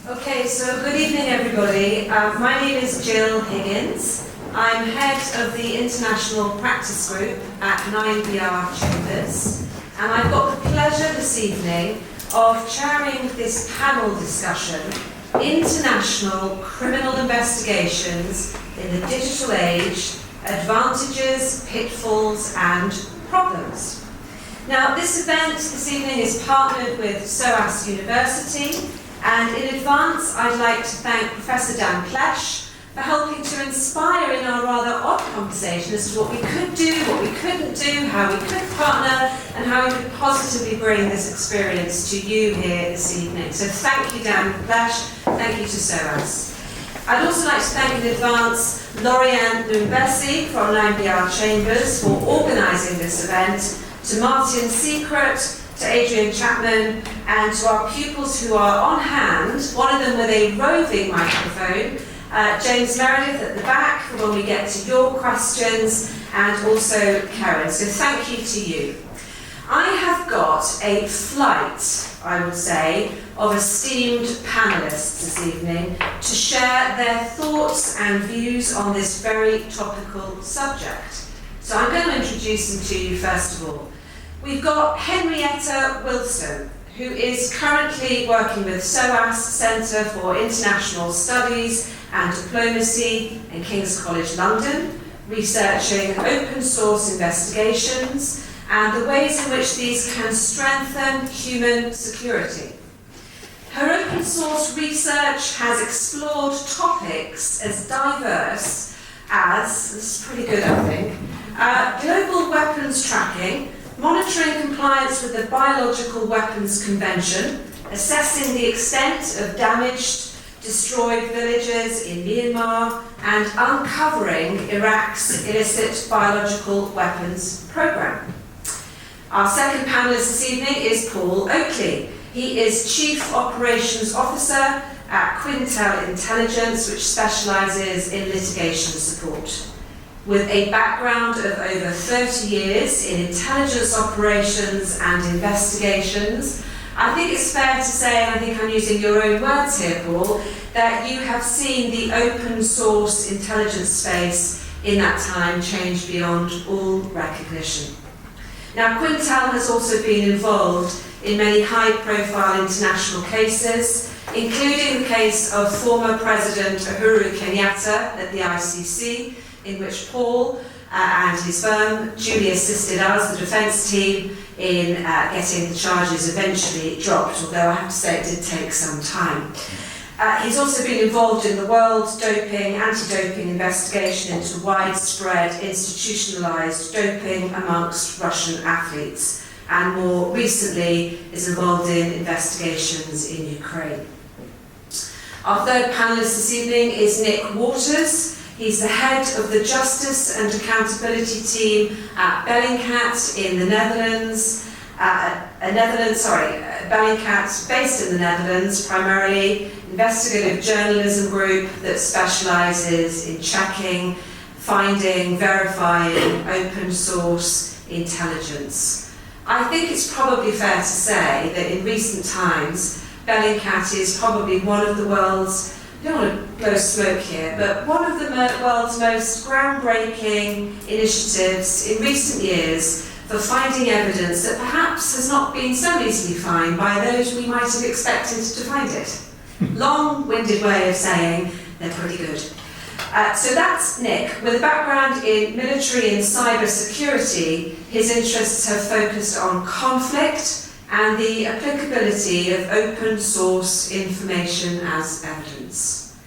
Okay, so good evening everybody. My name is Jill Higgins. I'm head of the International Practice Group at 9BR Chambers, and I've got the pleasure this evening of chairing this panel discussion, International Criminal Investigations in the Digital Age, Advantages, Pitfalls and Problems. Now, this event this evening is partnered with SOAS University, and in advance I'd like to thank Professor Dan Plesh for helping to inspire in our rather odd conversation as to what we could do, what we couldn't do, how we could partner, and how we could positively bring this experience to you here this evening. So thank you, Dan Plesh, thank you to SOAS. I'd also like to thank in advance Lorianne Numbesi from 9BR Chambers for organising this event, to Martin Secret, to Adrian Chapman, and to our pupils who are on hand, one of them with a roving microphone, James Meredith at the back for when we get to your questions, and also Karen. So thank you to you. I have got a flight, I would say, of esteemed panellists this evening to share their thoughts and views on this very topical subject. So I'm going to introduce them to you first of all. We've got Henrietta Wilson, who is currently working with SOAS Centre for International Studies and Diplomacy in King's College London, researching open source investigations and the ways in which these can strengthen human security. Her open source research has explored topics as diverse as, this is pretty good I think, global weapons tracking, monitoring compliance with the Biological Weapons Convention, assessing the extent of damaged, destroyed villages in Myanmar, and uncovering Iraq's illicit biological weapons program. Our second panellist this evening is Paul Oakley. He is Chief Operations Officer at Quintel Intelligence, which specialises in litigation support. With a background of over 30 years in intelligence operations and investigations, I think it's fair to say, and I think I'm using your own words here, Paul, that you have seen the open source intelligence space in that time change beyond all recognition. Now, Quintel has also been involved in many high-profile international cases, including the case of former President Uhuru Kenyatta at the ICC, in which Paul and his firm duly assisted us, the defence team, in getting the charges eventually dropped, although I have to say it did take some time. He's also been involved in the world doping, anti-doping investigation into widespread institutionalised doping amongst Russian athletes, and more recently is involved in investigations in Ukraine. Our third panellist this evening is Nick Waters. He's the head of the Justice and Accountability team at Bellingcat in the Netherlands. Bellingcat, based in the Netherlands, primarily investigative journalism group that specialises in checking, finding, verifying open source intelligence. I think it's probably fair to say that in recent times, Bellingcat is probably one of the world's, I don't want to blow smoke here, but one of the world's most groundbreaking initiatives in recent years for finding evidence that perhaps has not been so easily found by those we might have expected to find it. Long-winded way of saying they're pretty good. So that's Nick. With a background in military and cyber security, his interests have focused on conflict and the applicability of open source information as evidence.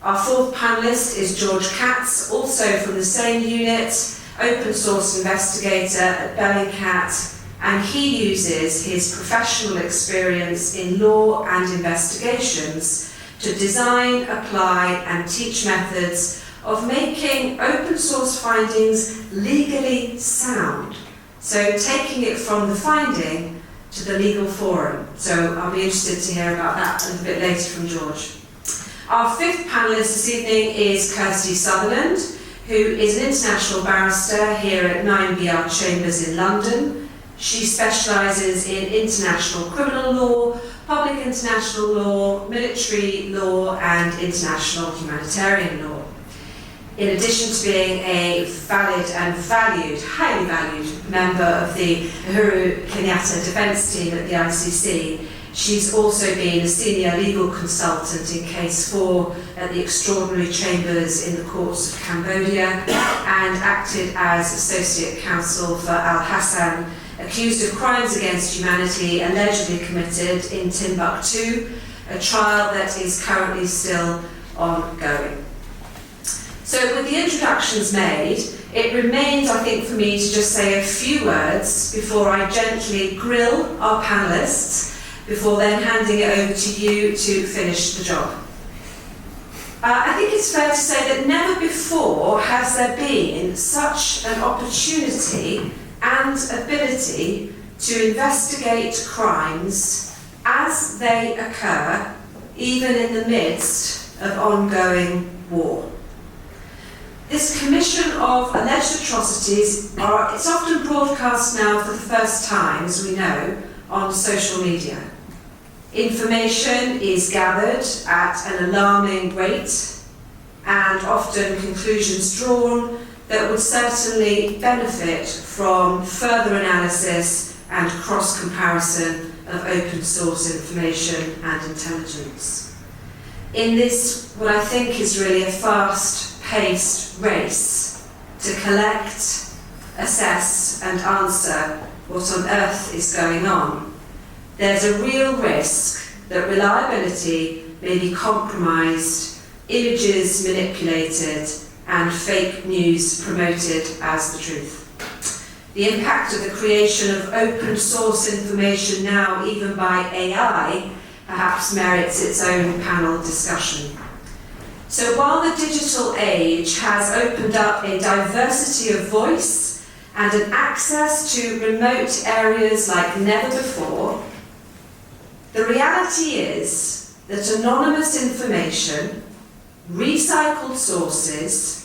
Our fourth panellist is George Katz, also from the same unit, open source investigator at Bellingcat, and he uses his professional experience in law and investigations to design, apply and teach methods of making open source findings legally sound. So taking it from the finding to the legal forum. So I'll be interested to hear about that a little bit later from George. Our fifth panellist this evening is Kirsty Sutherland, who is an international barrister here at 9BR Chambers in London. She specialises in international criminal law, public international law, military law and international humanitarian law. In addition to being a valid and valued, highly valued member of the Uhuru Kenyatta defence team at the ICC, she's also been a senior legal consultant in Case 4 at the Extraordinary Chambers in the Courts of Cambodia and acted as Associate Counsel for Al Hassan, accused of crimes against humanity allegedly committed in Timbuktu, a trial that is currently still ongoing. So with the introductions made, it remains, I think, for me to just say a few words before I gently grill our panellists, before then handing it over to you to finish the job. I think it's fair to say that never before has there been such an opportunity and ability to investigate crimes as they occur, even in the midst of ongoing war. This commission of alleged atrocities it's often broadcast now for the first time, as we know, on social media. Information is gathered at an alarming rate and often conclusions drawn that would certainly benefit from further analysis and cross-comparison of open source information and intelligence. In this, what I think is really a fast-paced race to collect, assess and answer what on earth is going on, there's a real risk that reliability may be compromised, images manipulated, and fake news promoted as the truth. The impact of the creation of open source information now, even by AI, perhaps merits its own panel discussion. So while the digital age has opened up a diversity of voice and an access to remote areas like never before, the reality is that anonymous information, recycled sources,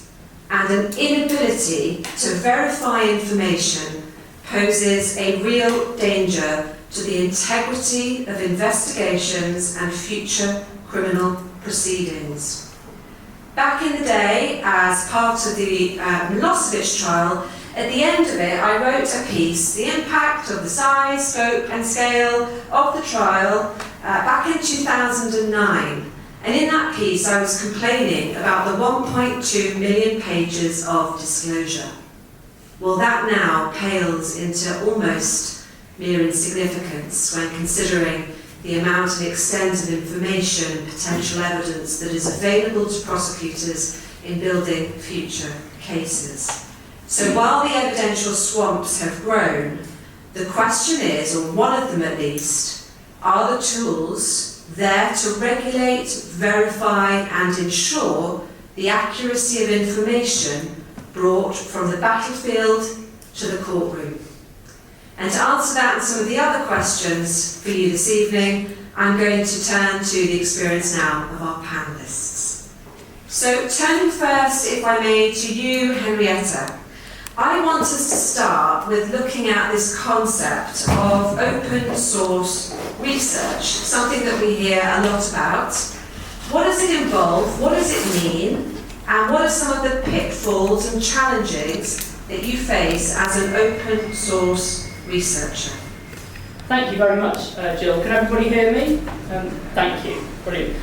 and an inability to verify information poses a real danger to the integrity of investigations and future criminal proceedings. Back in the day, as part of the Milosevic trial, at the end of it, I wrote a piece, The Impact of the Size, Scope and Scale of the Trial, back in 2009. And in that piece, I was complaining about the 1.2 million pages of disclosure. Well, that now pales into almost mere insignificance when considering the amount and extent of information and potential evidence that is available to prosecutors in building future cases. So while the evidential swamps have grown, the question is, or one of them at least, are the tools there to regulate, verify and ensure the accuracy of information brought from the battlefield to the courtroom? And to answer that and some of the other questions for you this evening, I'm going to turn to the experience now of our panellists. So turning first, if I may, to you, Henrietta. I want us to start with looking at this concept of open source research, something that we hear a lot about. What does it involve? What does it mean? And what are some of the pitfalls and challenges that you face as an open source researcher? Thank you very much, Jill. Can everybody hear me? Thank you. Brilliant.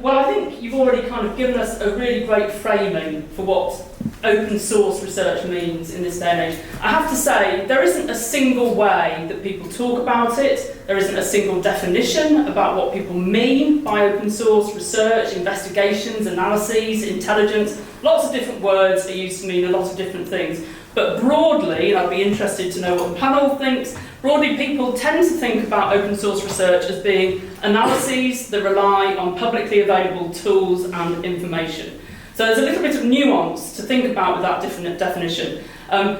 Well, I think you've already kind of given us a really great framing for what open source research means in this day and age. I have to say, there isn't a single way that people talk about it. There isn't a single definition about what people mean by open source research, investigations, analyses, intelligence. Lots of different words are used to mean a lot of different things. But broadly, and I'd be interested to know what the panel thinks, broadly people tend to think about open source research as being analyses that rely on publicly available tools and information. So there's a little bit of nuance to think about with that different definition.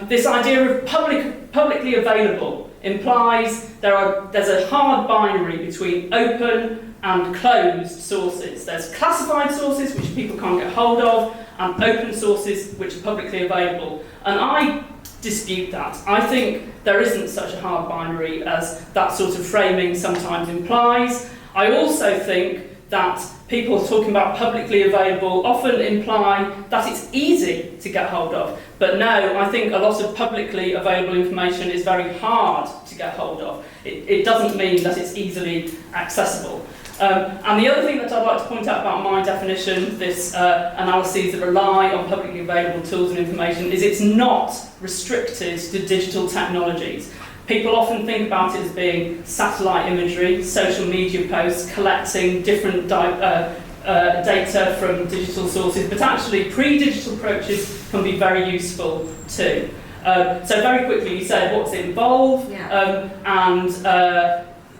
This idea of publicly available implies there's a hard binary between open and closed sources. There's classified sources, which people can't get hold of, and open sources which are publicly available. And I dispute that. I think there isn't such a hard binary as that sort of framing sometimes implies. I also think that people talking about publicly available often imply that it's easy to get hold of. But no, I think a lot of publicly available information is very hard to get hold of. It doesn't mean that it's easily accessible. And the other thing that I'd like to point out about my definition, this analyses that rely on publicly available tools and information, is it's not restricted to digital technologies. People often think about it as being satellite imagery, social media posts, collecting different data from digital sources, but actually pre-digital approaches can be very useful too. So very quickly you said what's it involve, and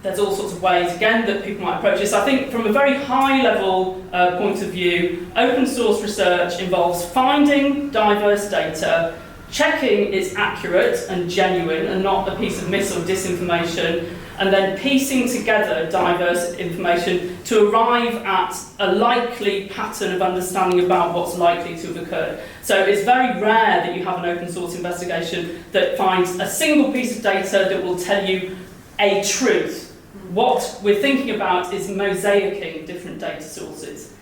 there's all sorts of ways again that people might approach this. I think from a very high level point of view, open source research involves finding diverse data, checking it's accurate and genuine and not a piece of mis or disinformation, and then piecing together diverse information to arrive at a likely pattern of understanding about what's likely to have occurred. So it's very rare that you have an open source investigation that finds a single piece of data that will tell you a truth. What we're thinking about is mosaicing different data sources.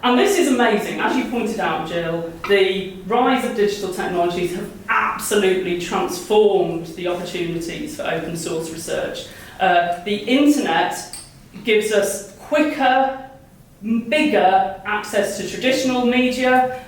And this is amazing. As you pointed out, Jill, the rise of digital technologies have absolutely transformed the opportunities for open source research. The internet gives us quicker, bigger access to traditional media.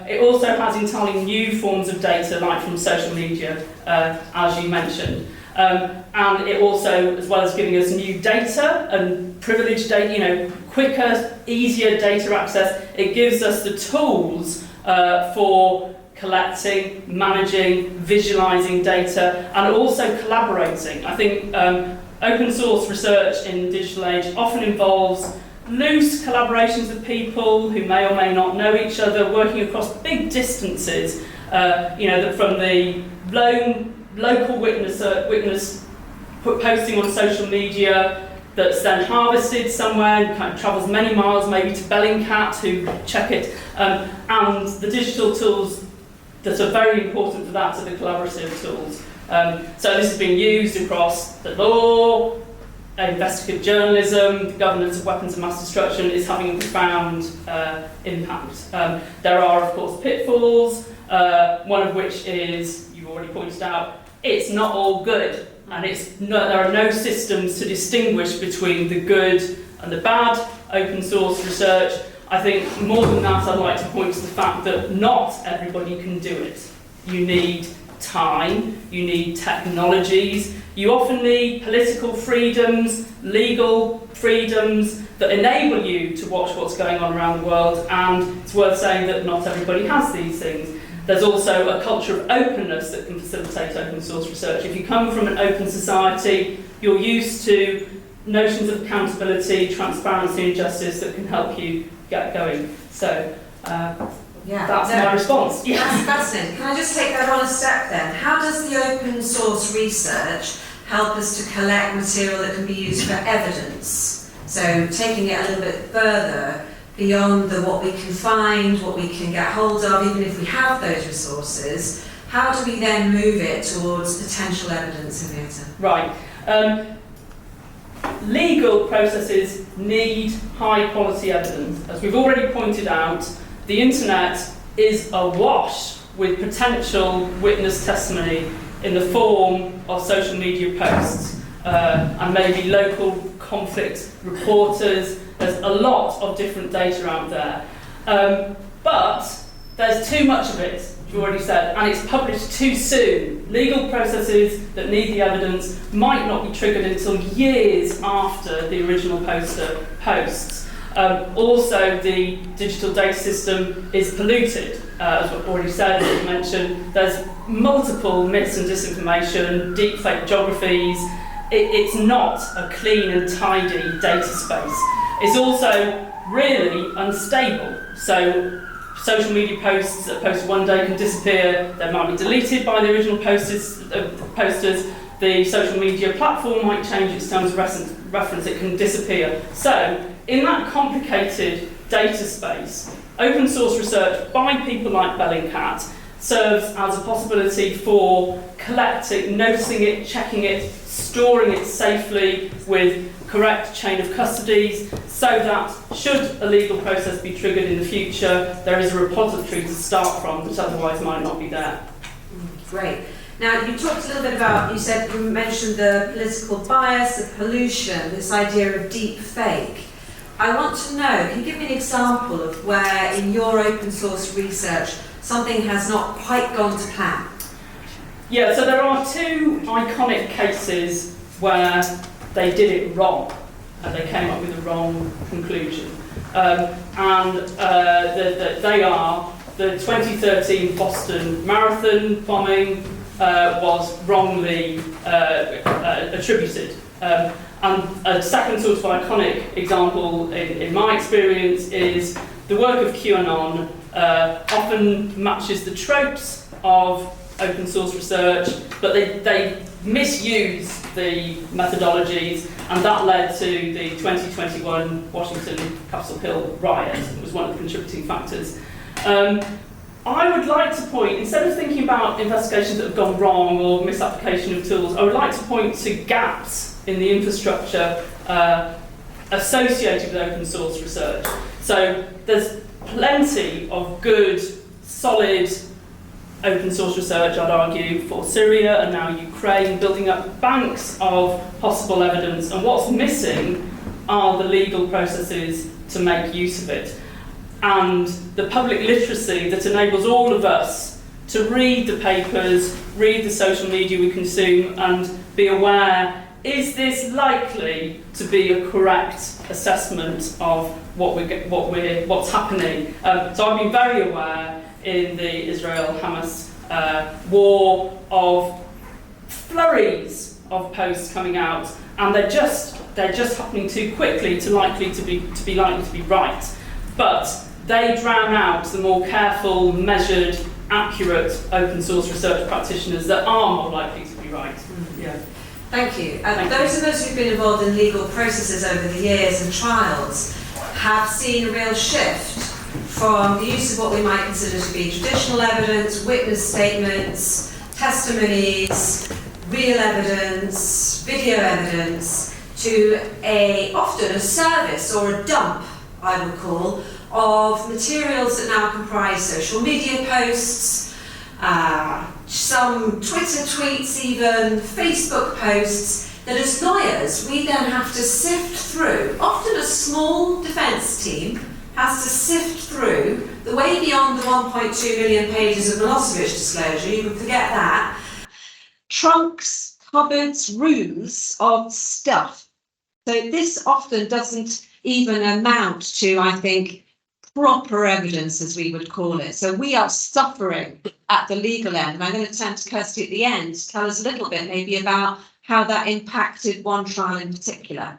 It also has entirely new forms of data, like from social media, as you mentioned. And it also, as well as giving us new data and privileged data, quicker, easier data access, it gives us the tools for collecting, managing, visualizing data, and also collaborating. I think open source research in the digital age often involves loose collaborations with people who may or may not know each other, working across big distances, that from the local witness posting on social media that's then harvested somewhere and kind of travels many miles, maybe to Bellingcat, who check it, and the digital tools that are very important for that are the collaborative tools. So this has been used across the law, investigative journalism, the governance of weapons of mass destruction is having a profound impact. There are, of course, pitfalls, one of which is, you've already pointed out, it's not all good, and there are no systems to distinguish between the good and the bad. Open source research, I think more than that, I'd like to point to the fact that not everybody can do it. You need time, you need technologies, you often need political freedoms, legal freedoms that enable you to watch what's going on around the world, and it's worth saying that not everybody has these things. There's also a culture of openness that can facilitate open source research. If you come from an open society, you're used to notions of accountability, transparency and justice that can help you get going. So that's my response. Yeah. That's fascinating. Can I just take that on a step then? How does the open source research help us to collect material that can be used for evidence? So taking it a little bit further, beyond what we can find, what we can get hold of, even if we have those resources, how do we then move it towards potential evidence in the matter? Right. Legal processes need high quality evidence. As we've already pointed out, the internet is awash with potential witness testimony in the form of social media posts and maybe local conflict reporters. There's a lot of different data out there, but there's too much of it, as you already said, and it's published too soon. Legal processes that need the evidence might not be triggered until years after the original poster posts. Also, the digital data system is polluted, as we've already said, as you mentioned. There's multiple myths and disinformation, deepfake geographies. It's not a clean and tidy data space. It's also really unstable. So social media posts that are posted one day can disappear. They might be deleted by the original posters. The social media platform might change its terms of reference. It can disappear. So in that complicated data space, open source research by people like Bellingcat serves as a possibility for collecting, noticing it, checking it, storing it safely with correct chain of custodies, so that should a legal process be triggered in the future, there is a repository to start from, which otherwise might not be there. Great. Now, you talked a little bit about, you mentioned the political bias, the pollution, this idea of deep fake. I want to know, can you give me an example of where in your open source research something has not quite gone to plan? Yeah, so there are two iconic cases where they did it wrong and they came up with the wrong conclusion. They are the 2013 Boston Marathon bombing was wrongly attributed. And a second sort of iconic example in my experience is the work of QAnon often matches the tropes of open source research, but they misuse the methodologies, and that led to the 2021 Washington Capitol Hill riot. It was one of the contributing factors. I would like to point, instead of thinking about investigations that have gone wrong or misapplication of tools, I would like to point to gaps in the infrastructure associated with open source research. So there's plenty of good, solid open source research, I'd argue, for Syria and now Ukraine, building up banks of possible evidence, and what's missing are the legal processes to make use of it, and the public literacy that enables all of us to read the papers, read the social media we consume, and be aware, is this likely to be a correct assessment of what's happening? So I've been very aware in the Israel-Hamas war of flurries of posts coming out, and they're just happening too quickly to be likely to be right. But they drown out the more careful, measured, accurate open source research practitioners that are more likely to be right. Yeah. Thank you. Those of us who've been involved in legal processes over the years and trials have seen a real shift from the use of what we might consider to be traditional evidence, witness statements, testimonies, real evidence, video evidence, to often a service or a dump, I would call, of materials that now comprise social media posts, some Twitter tweets even, Facebook posts, that as lawyers we then have to sift through. Often a small defence team has to sift through, the way beyond the 1.2 million pages of Milosevic disclosure, you can forget that, trunks, cupboards, rooms of stuff. So this often doesn't even amount to, I think, proper evidence, as we would call it. So we are suffering at the legal end. And I'm going to turn to Kirsty at the end to tell us a little bit maybe about how that impacted one trial in particular.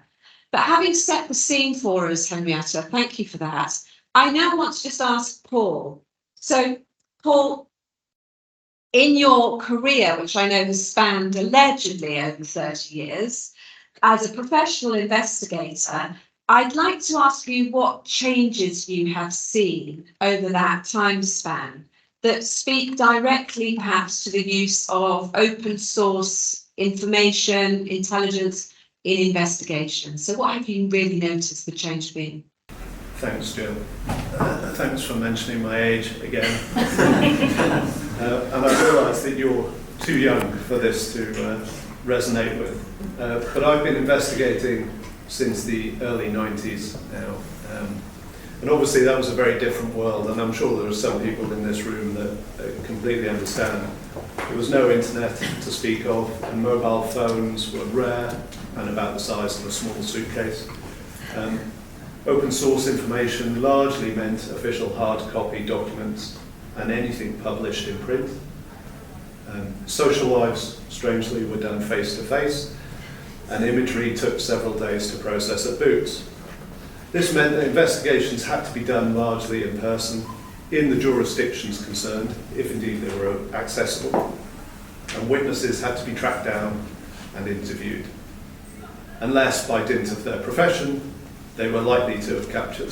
But having set the scene for us, Henrietta, thank you for that. I now want to just ask Paul. So, Paul, in your career, which I know has spanned allegedly over 30 years, as a professional investigator, I'd like to ask you what changes you have seen over that time span that speak directly perhaps to the use of open source information, intelligence in investigation. So what have you really noticed the change been? Thanks, Jill. Thanks for mentioning my age again. And I realise that you're too young for this to resonate with. But I've been investigating since the early 90s now. And obviously that was a very different world, and I'm sure there are some people in this room that completely understand. There was no internet to speak of, and mobile phones were rare and about the size of a small suitcase. Open source information largely meant official hard copy documents and anything published in print. Social lives, strangely, were done face to face, and imagery took several days to process at boots. This meant that investigations had to be done largely in person, in the jurisdictions concerned, if indeed they were accessible, and witnesses had to be tracked down and interviewed, unless by dint of their profession they were likely to have captured,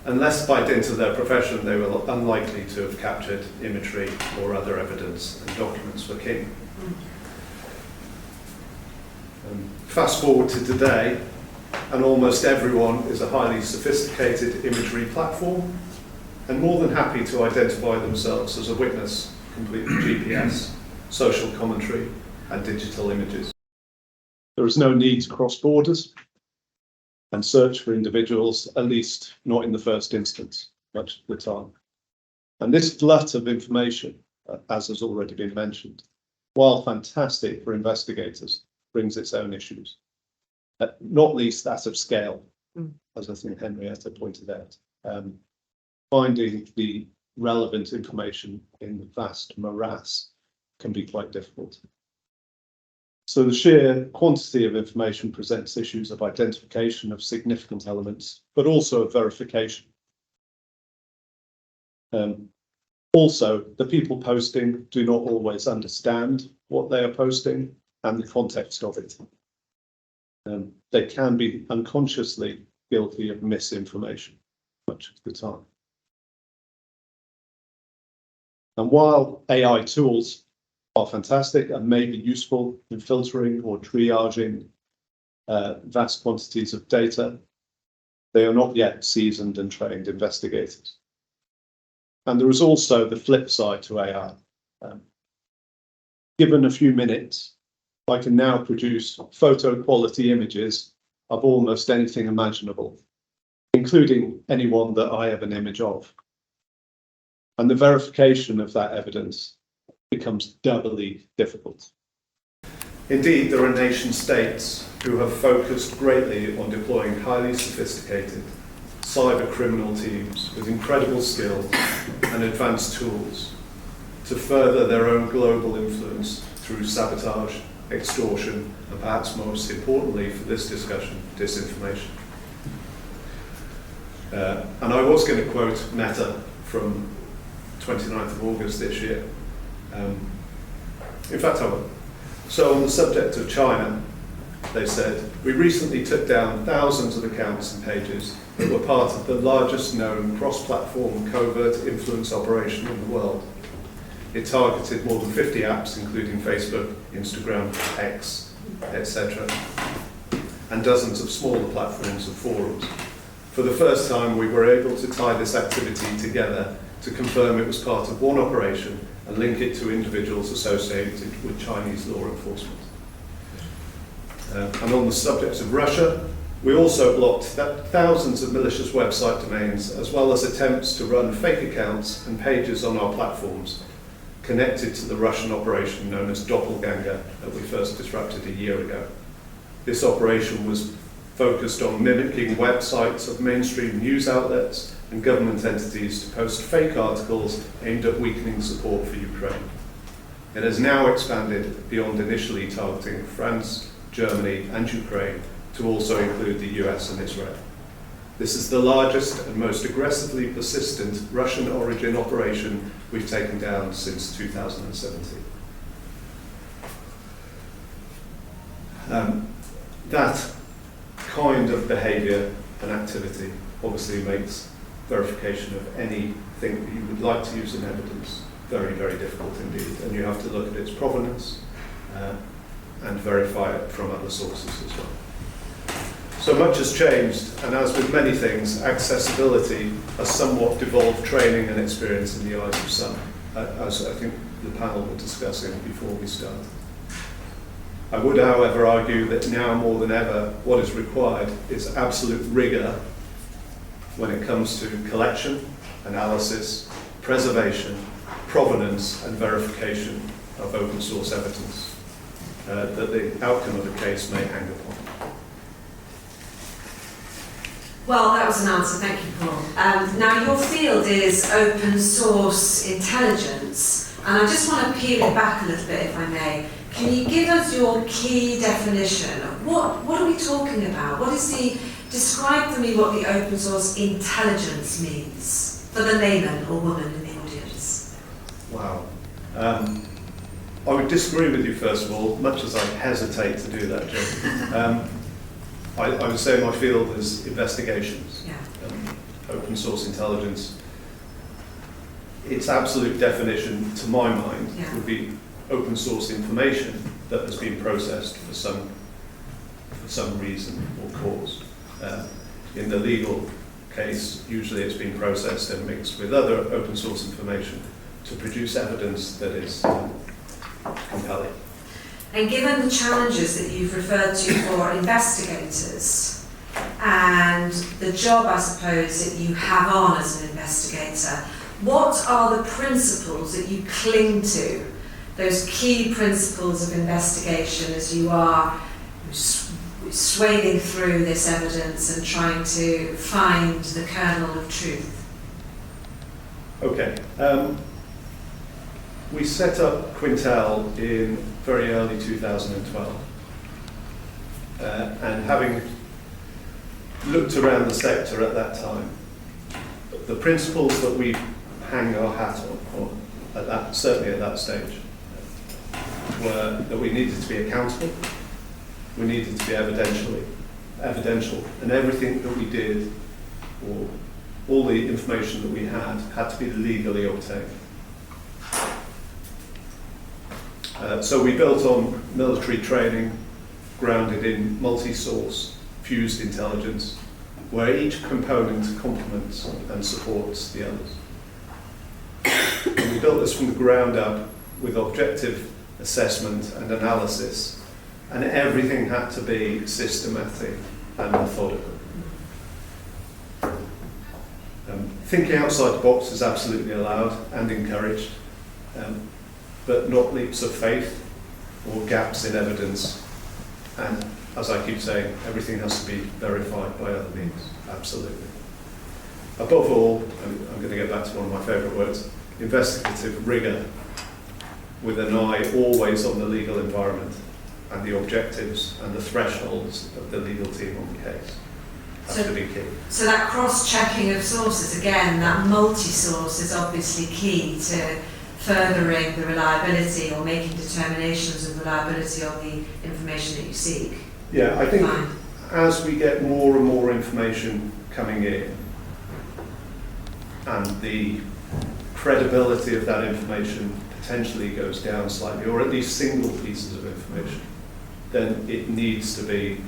unless by dint of their profession they were unlikely to have captured imagery or other evidence, and documents were king. Fast forward to today, and almost everyone is a highly sophisticated imagery platform, and more than happy to identify themselves as a witness, complete with GPS, social commentary, and digital images. There is no need to cross borders and search for individuals, at least not in the first instance, much of the time. And this glut of information, as has already been mentioned, while fantastic for investigators, brings its own issues, not least that of scale, as I think Henrietta pointed out. Finding the relevant information in the vast morass can be quite difficult. So the sheer quantity of information presents issues of identification of significant elements, but also of verification. Also, the people posting do not always understand what they are posting and the context of it. They can be unconsciously guilty of misinformation much of the time. And while AI tools are fantastic and may be useful in filtering or triaging vast quantities of data, they are not yet seasoned and trained investigators. And there is also the flip side to AI. Given a few minutes, I can now produce photo quality images of almost anything imaginable, including anyone that I have an image of. And the verification of that evidence becomes doubly difficult. Indeed, there are nation states who have focused greatly on deploying highly sophisticated cyber criminal teams with incredible skill and advanced tools to further their own global influence through sabotage, extortion, and perhaps most importantly for this discussion, disinformation. And I was going to quote Meta from 29th of August this year. In fact, I will. So on the subject of China, they said, "We recently took down thousands of accounts and pages that were part of the largest known cross-platform covert influence operation in the world. It targeted more than 50 apps, including Facebook, Instagram, X, etc., and dozens of smaller platforms and forums. For the first time, we were able to tie this activity together to confirm it was part of one operation and link it to individuals associated with Chinese law enforcement." And on the subject of Russia, we also blocked thousands of malicious website domains, as well as attempts to run fake accounts and pages on our platforms connected to the Russian operation known as Doppelganger that we first disrupted a year ago. This operation was focused on mimicking websites of mainstream news outlets and government entities to post fake articles aimed at weakening support for Ukraine. It has now expanded beyond initially targeting France, Germany, and Ukraine to also include the US and Israel. This is the largest and most aggressively persistent Russian origin operation we've taken down since 2017. That kind of behaviour and activity obviously makes verification of anything that you would like to use in evidence very, very difficult indeed. And you have to look at its provenance and verify it from other sources as well. So much has changed, and as with many things, accessibility has somewhat devolved training and experience in the eyes of some, as I think the panel were discussing before we started. I would, however, argue that now more than ever, what is required is absolute rigour when it comes to collection, analysis, preservation, provenance, and verification of open source evidence that the outcome of the case may hang upon. Well, that was an answer, thank you, Paul. Now, your field is open source intelligence, and I just want to peel it back a little bit, if I may. Can you give us your key definition of what are we talking about? Describe for me what the open source intelligence means for the layman or woman in the audience. Wow. I would disagree with you, first of all, much as I hesitate to do that, Jill. I would say my field is investigations. Yeah. open source intelligence, its absolute definition, to my mind, would be open source information that has been processed for some reason or cause. In the legal case, usually it's been processed and mixed with other open source information to produce evidence that is compelling. And given the challenges that you've referred to for investigators and the job, I suppose, that you have on as an investigator, what are the principles that you cling to, those key principles of investigation as you are swading through this evidence and trying to find the kernel of truth? Okay. We set up Quintel in very early 2012. And having looked around the sector at that time, the principles that we hang our hat on, or certainly at that stage, were that we needed to be accountable, we needed to be evidential, and everything that we did, or all the information that we had to be legally obtained. So we built on military training, grounded in multi-source, fused intelligence, where each component complements and supports the others. And we built this from the ground up with objective assessment and analysis, and everything had to be systematic and methodical. Thinking outside the box is absolutely allowed and encouraged, but not leaps of faith or gaps in evidence. And as I keep saying, everything has to be verified by other means, absolutely. Above all, I'm going to get back to one of my favourite words, investigative rigour, with an eye always on the legal environment and the objectives and the thresholds of the legal team on the case. That's the big key. So that cross-checking of sources, again, that multi-source is obviously key to furthering the reliability or making determinations of reliability on the information that you seek. Yeah, I think as we get more and more information coming in, and the credibility of that information potentially goes down slightly, or at least single pieces of information, then it needs to be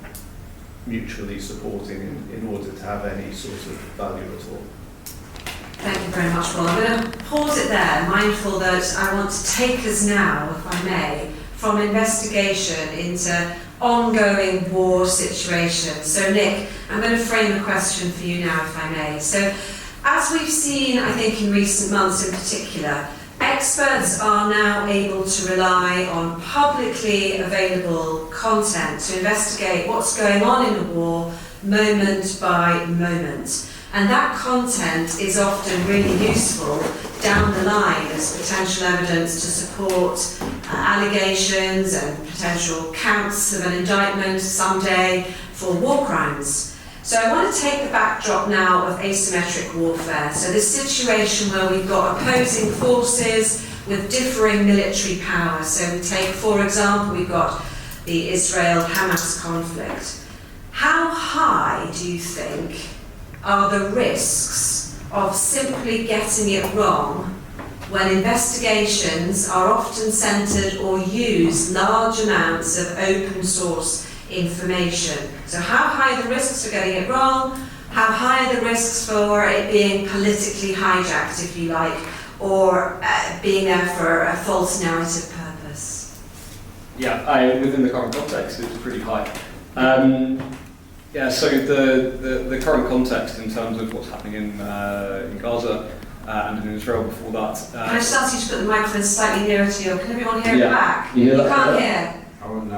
mutually supporting in order to have any sort of value at all. Thank you very much, Paul. I'm going to pause it there, mindful that I want to take us now, if I may, from investigation into ongoing war situations. So Nick, I'm going to frame a question for you now, if I may. So as we've seen, I think in recent months in particular, experts are now able to rely on publicly available content to investigate what's going on in a war moment by moment. And that content is often really useful down the line as potential evidence to support allegations and potential counts of an indictment someday for war crimes. So I want to take the backdrop now of asymmetric warfare. So this situation where we've got opposing forces with differing military power. So we take, for example, we've got the Israel-Hamas conflict. How high do you think are the risks of simply getting it wrong when investigations are often centred or use large amounts of open source information? So how high are the risks for getting it wrong? How high are the risks for it being politically hijacked, if you like, or being there for a false narrative purpose? Yeah, within the current context, it's pretty high. So the current context in terms of what's happening in Gaza and in Israel before that. Can I just ask you to put the microphone slightly nearer to you? Can everyone hear in the back? You can't hear.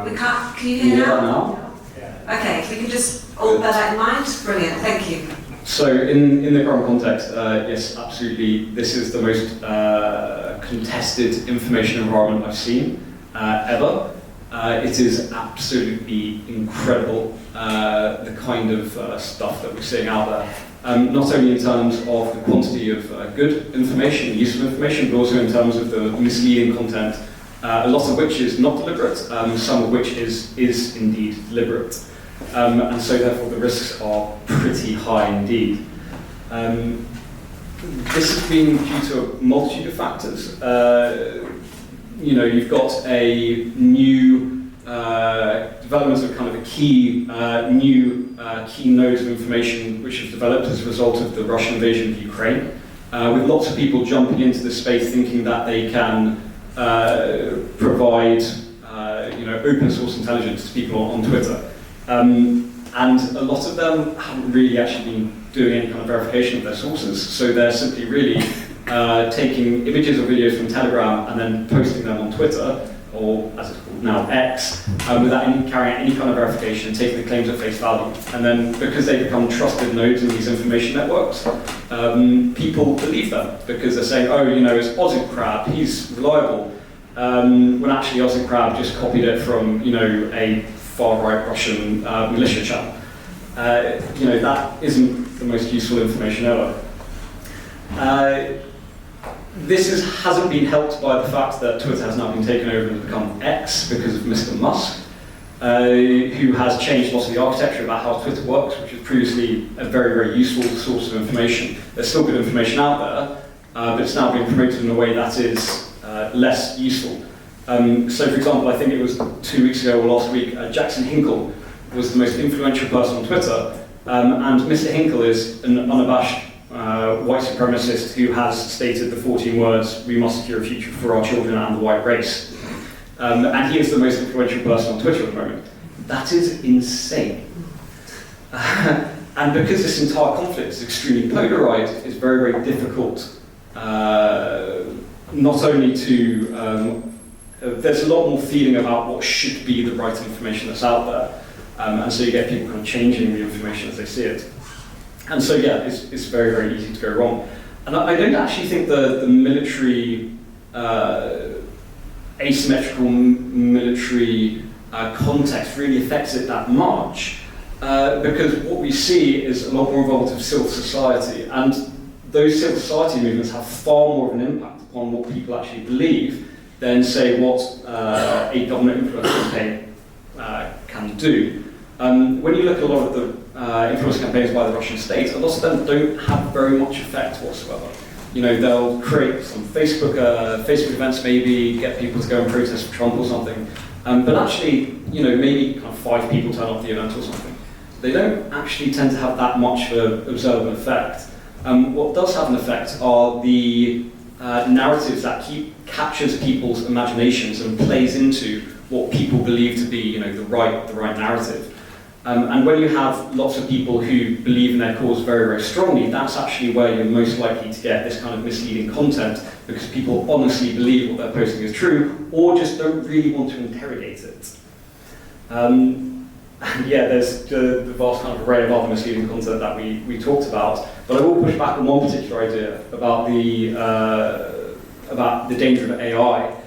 We can't. Can you hear now? Yeah. Okay, if we can just all bear that in mind. Brilliant, thank you. So in the current context, yes, absolutely, this is the most contested information environment I've seen ever. It is absolutely incredible, the kind of stuff that we're seeing out there. Not only in terms of the quantity of good information, useful information, but also in terms of the misleading content, a lot of which is not deliberate, some of which is indeed deliberate. And so therefore the risks are pretty high indeed. This has been due to a multitude of factors. You've got a new development of kind of a key nodes of information which have developed as a result of the Russian invasion of Ukraine, with lots of people jumping into the space thinking that they can provide open source intelligence to people on Twitter. And a lot of them haven't really actually been doing any kind of verification of their sources, so they're simply really taking images or videos from Telegram and then posting them on Twitter, or as it's called now, X, without carrying out any kind of verification and taking the claims at face value. And then because they become trusted nodes in these information networks, people believe them because they're saying, oh, it's Ozzy Crab, he's reliable, when actually Ozzy Crab just copied it from, a far-right Russian militia channel. That isn't the most useful information ever. This hasn't been helped by the fact that Twitter has now been taken over and become X because of Mr. Musk, who has changed lots of the architecture about how Twitter works, which was previously a very, very useful source of information. There's still good information out there, but it's now being promoted in a way that is less useful. So, for example, I think it was 2 weeks ago or last week, Jackson Hinkle was the most influential person on Twitter, and Mr. Hinkle is an unabashed white supremacist who has stated the 14 words, "We must secure a future for our children and the white race." And he is the most influential person on Twitter at the moment. That is insane. And because this entire conflict is extremely polarized, it's very, very difficult not only to... there's a lot more feeling about what should be the right information that's out there. And so you get people kind of changing the information as they see it. And so, yeah, it's very, very easy to go wrong. And I don't actually think the military, asymmetrical military context really affects it that much, because what we see is a lot more involved with civil society, and those civil society movements have far more of an impact upon what people actually believe than, say, what a government influence campaign can do. When you look at a lot of the influence campaigns by the Russian state, a lot of them don't have very much effect whatsoever. They'll create some Facebook events, maybe get people to go and protest for Trump or something, but actually, maybe kind of 5 people turn up the event or something. They don't actually tend to have that much of an observable effect. What does have an effect are the narratives that captures people's imaginations and plays into what people believe to be, the right narrative. And when you have lots of people who believe in their cause very, very strongly, that's actually where you're most likely to get this kind of misleading content, because people honestly believe what they're posting is true, or just don't really want to interrogate it. And yeah, there's the vast kind of array of other misleading content that we talked about, but I will push back on one particular idea about the danger of AI.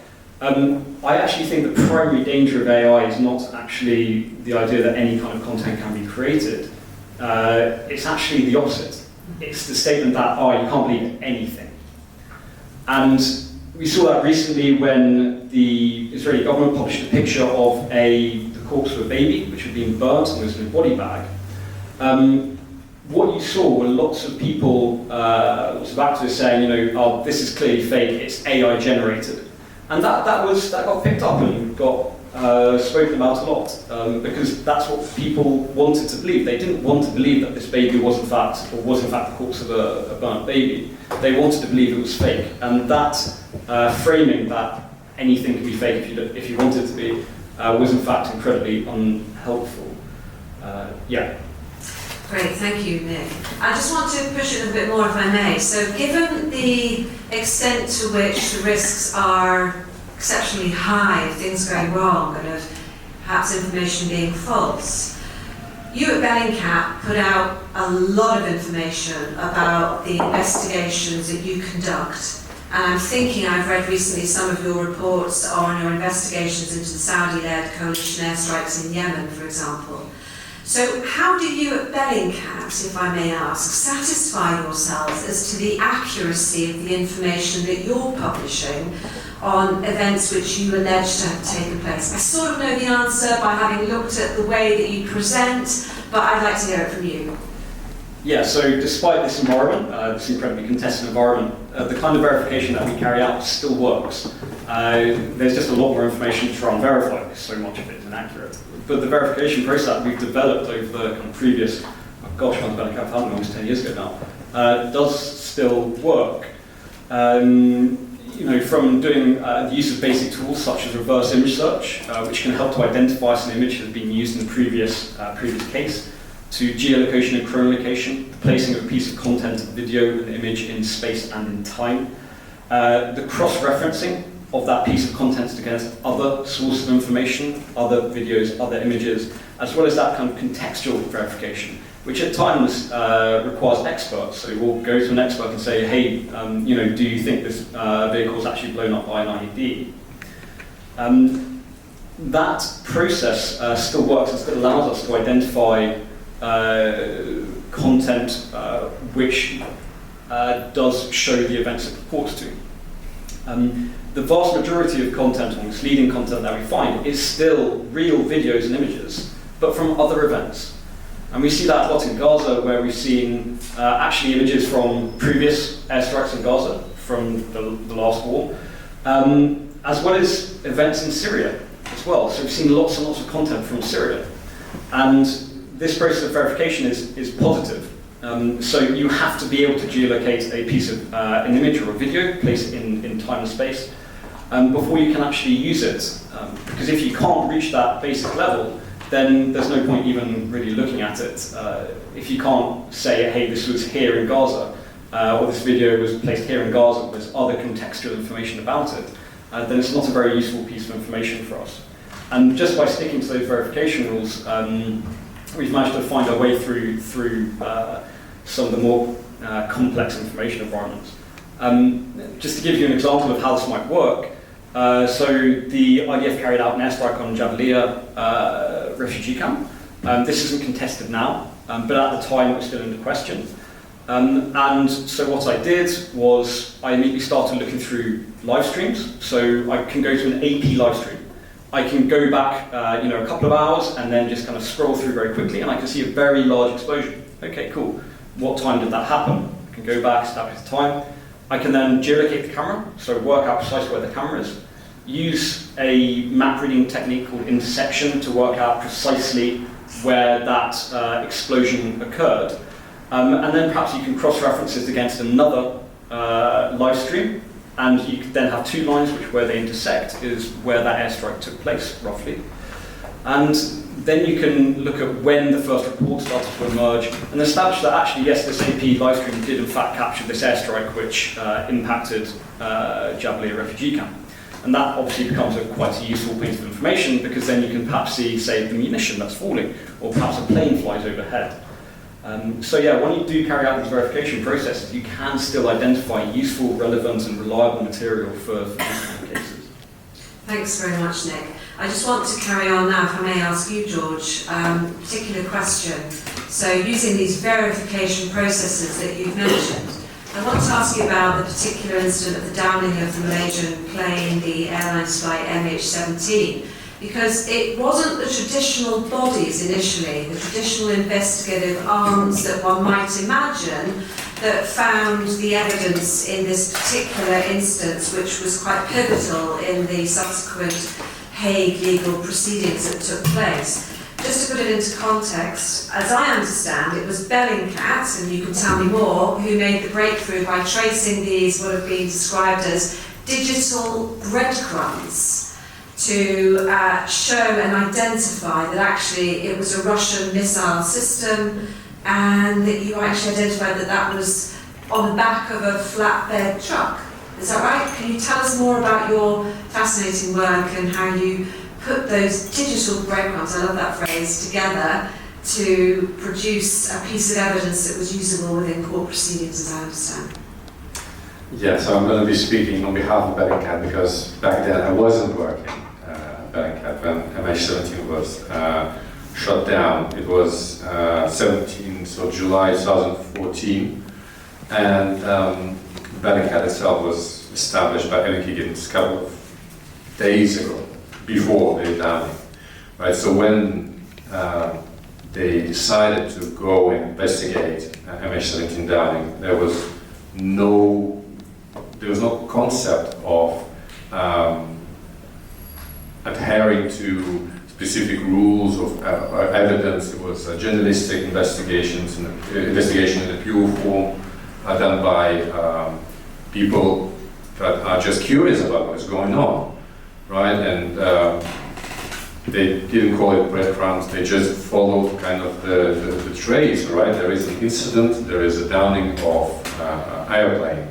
I actually think the primary danger of AI is not actually the idea that any kind of content can be created. It's actually the opposite. It's the statement that, you can't believe anything. And we saw that recently when the Israeli government published a picture of the corpse of a baby, which had been burnt and was in a body bag. What you saw were lots of people, lots of activists saying, this is clearly fake, it's AI generated. And that got picked up and got spoken about a lot, because that's what people wanted to believe. They didn't want to believe that this baby was in fact the corpse of a burnt baby. They wanted to believe it was fake, and that framing that anything can be fake if you want it to be was in fact incredibly unhelpful. Yeah. Great, thank you, Nick. I just want to push it a little bit more, if I may. So, given the extent to which the risks are exceptionally high of things going wrong and of perhaps information being false, you at Bellingcat put out a lot of information about the investigations that you conduct. And I'm thinking, I've read recently some of your reports on your investigations into the Saudi-led coalition airstrikes in Yemen, for example. So how do you at Bellingcat, if I may ask, satisfy yourselves as to the accuracy of the information that you're publishing on events which you allege to have taken place? I sort of know the answer by having looked at the way that you present, but I'd like to hear it from you. Yeah, so despite this environment, this incredibly contested environment, the kind of verification that we carry out still works. There's just a lot more information to try and verify because so much of it is inaccurate. But the verification process that we've developed over the kind of previous, gosh, I've been almost 10 years ago now, does still work. You know, from doing the use of basic tools such as reverse image search, which can help to identify if an image has been used in the previous case, to geolocation and chronolocation, the placing of a piece of content, video and image in space and in time, the cross-referencing of that piece of content against other sources of information, other videos, other images, as well as that kind of contextual verification, which at times requires experts. So we'll go to an expert and say, hey, you know, do you think this vehicle is actually blown up by an IED? That process still works and still allows us to identify content which does show the events it purports to. The vast majority of content, or misleading content that we find, is still real videos and images, but from other events. And we see that a lot in Gaza, where we've seen actually images from previous airstrikes in Gaza, from the last war, as well as events in Syria as well. So we've seen lots and lots of content from Syria. And this process of verification is positive. So you have to be able to geolocate a piece of an image or a video, place it in time and space, before you can actually use it. Because if you can't reach that basic level, then there's no point even really looking at it. If you can't say, hey, this was here in Gaza, or this video was placed here in Gaza, there's other contextual information about it, then it's not a very useful piece of information for us. And just by sticking to those verification rules, we've managed to find our way through some of the more complex information environments. Just to give you an example of how this might work, so the IDF carried out an airstrike on Jabalia refugee camp. This isn't contested now, but at the time it was still under question. And so what I did was I immediately started looking through live streams. So I can go to an AP live stream. I can go back you know, a couple of hours and then just kind of scroll through very quickly, and I can see a very large explosion. Okay, cool. What time did that happen? I can go back, establish the time. I can then geolocate the camera, so work out precisely where the camera is. Use a map reading technique called intersection to work out precisely where that explosion occurred. And then perhaps you can cross-reference it against another live stream, and you could then have two lines which where they intersect is where that airstrike took place, roughly. And then you can look at when the first report started to emerge and establish that actually, yes, this AP live stream did in fact capture this airstrike which impacted Jabalia refugee camp. And that obviously becomes quite a useful piece of information, because then you can perhaps see, say, the munition that's falling, or perhaps a plane flies overhead. So yeah, when you do carry out these verification processes, you can still identify useful, relevant and reliable material for these kind of cases. Thanks very much, Nick. I just want to carry on now, if I may ask you, George, particular question. So using these verification processes that you've mentioned, I want to ask you about the particular incident of the downing of the Malaysian plane, the airline's flight MH17, because it wasn't the traditional bodies initially, the traditional investigative arms that one might imagine, that found the evidence in this particular instance, which was quite pivotal in the subsequent Hague legal proceedings that took place. Just to put it into context, as I understand, it was Bellingcat, and you can tell me more, who made the breakthrough by tracing these, what have been described as digital breadcrumbs, to show and identify that actually it was a Russian missile system, and that you actually identified that that was on the back of a flatbed truck. Is that right? Can you tell us more about your fascinating work and how you put those digital breadcrumbs, I love that phrase, together to produce a piece of evidence that was usable within court proceedings, as I understand? Yeah, so I'm going to be speaking on behalf of Bellingcat, because back then I wasn't working at Bellingcat when MH17 was shut down. It was 17th of July 2014, and Bellingcat itself was established by Higgins a couple of days ago, before the downing, right? So when they decided to go and investigate MH17 Downing, there was no concept of adhering to specific rules of evidence. It was a journalistic investigation in a pure form, done by people that are just curious about what's going on, right? And they didn't call it breadcrumbs, they just followed kind of the trace, right? There is an incident, there is a downing of airplane,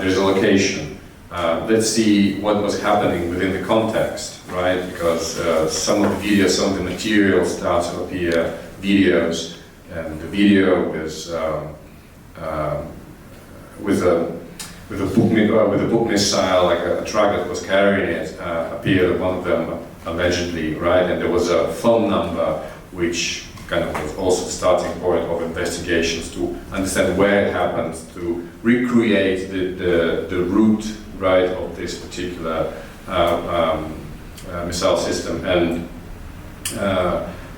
there's a location. Let's see what was happening within the context, right? Because some of the videos, some of the material start to appear videos, and the video is with a book missile, like a truck that was carrying it, appeared, one of them allegedly, right? And there was a phone number which kind of was also the starting point of investigations to understand where it happened, to recreate the route, right, of this particular missile system. And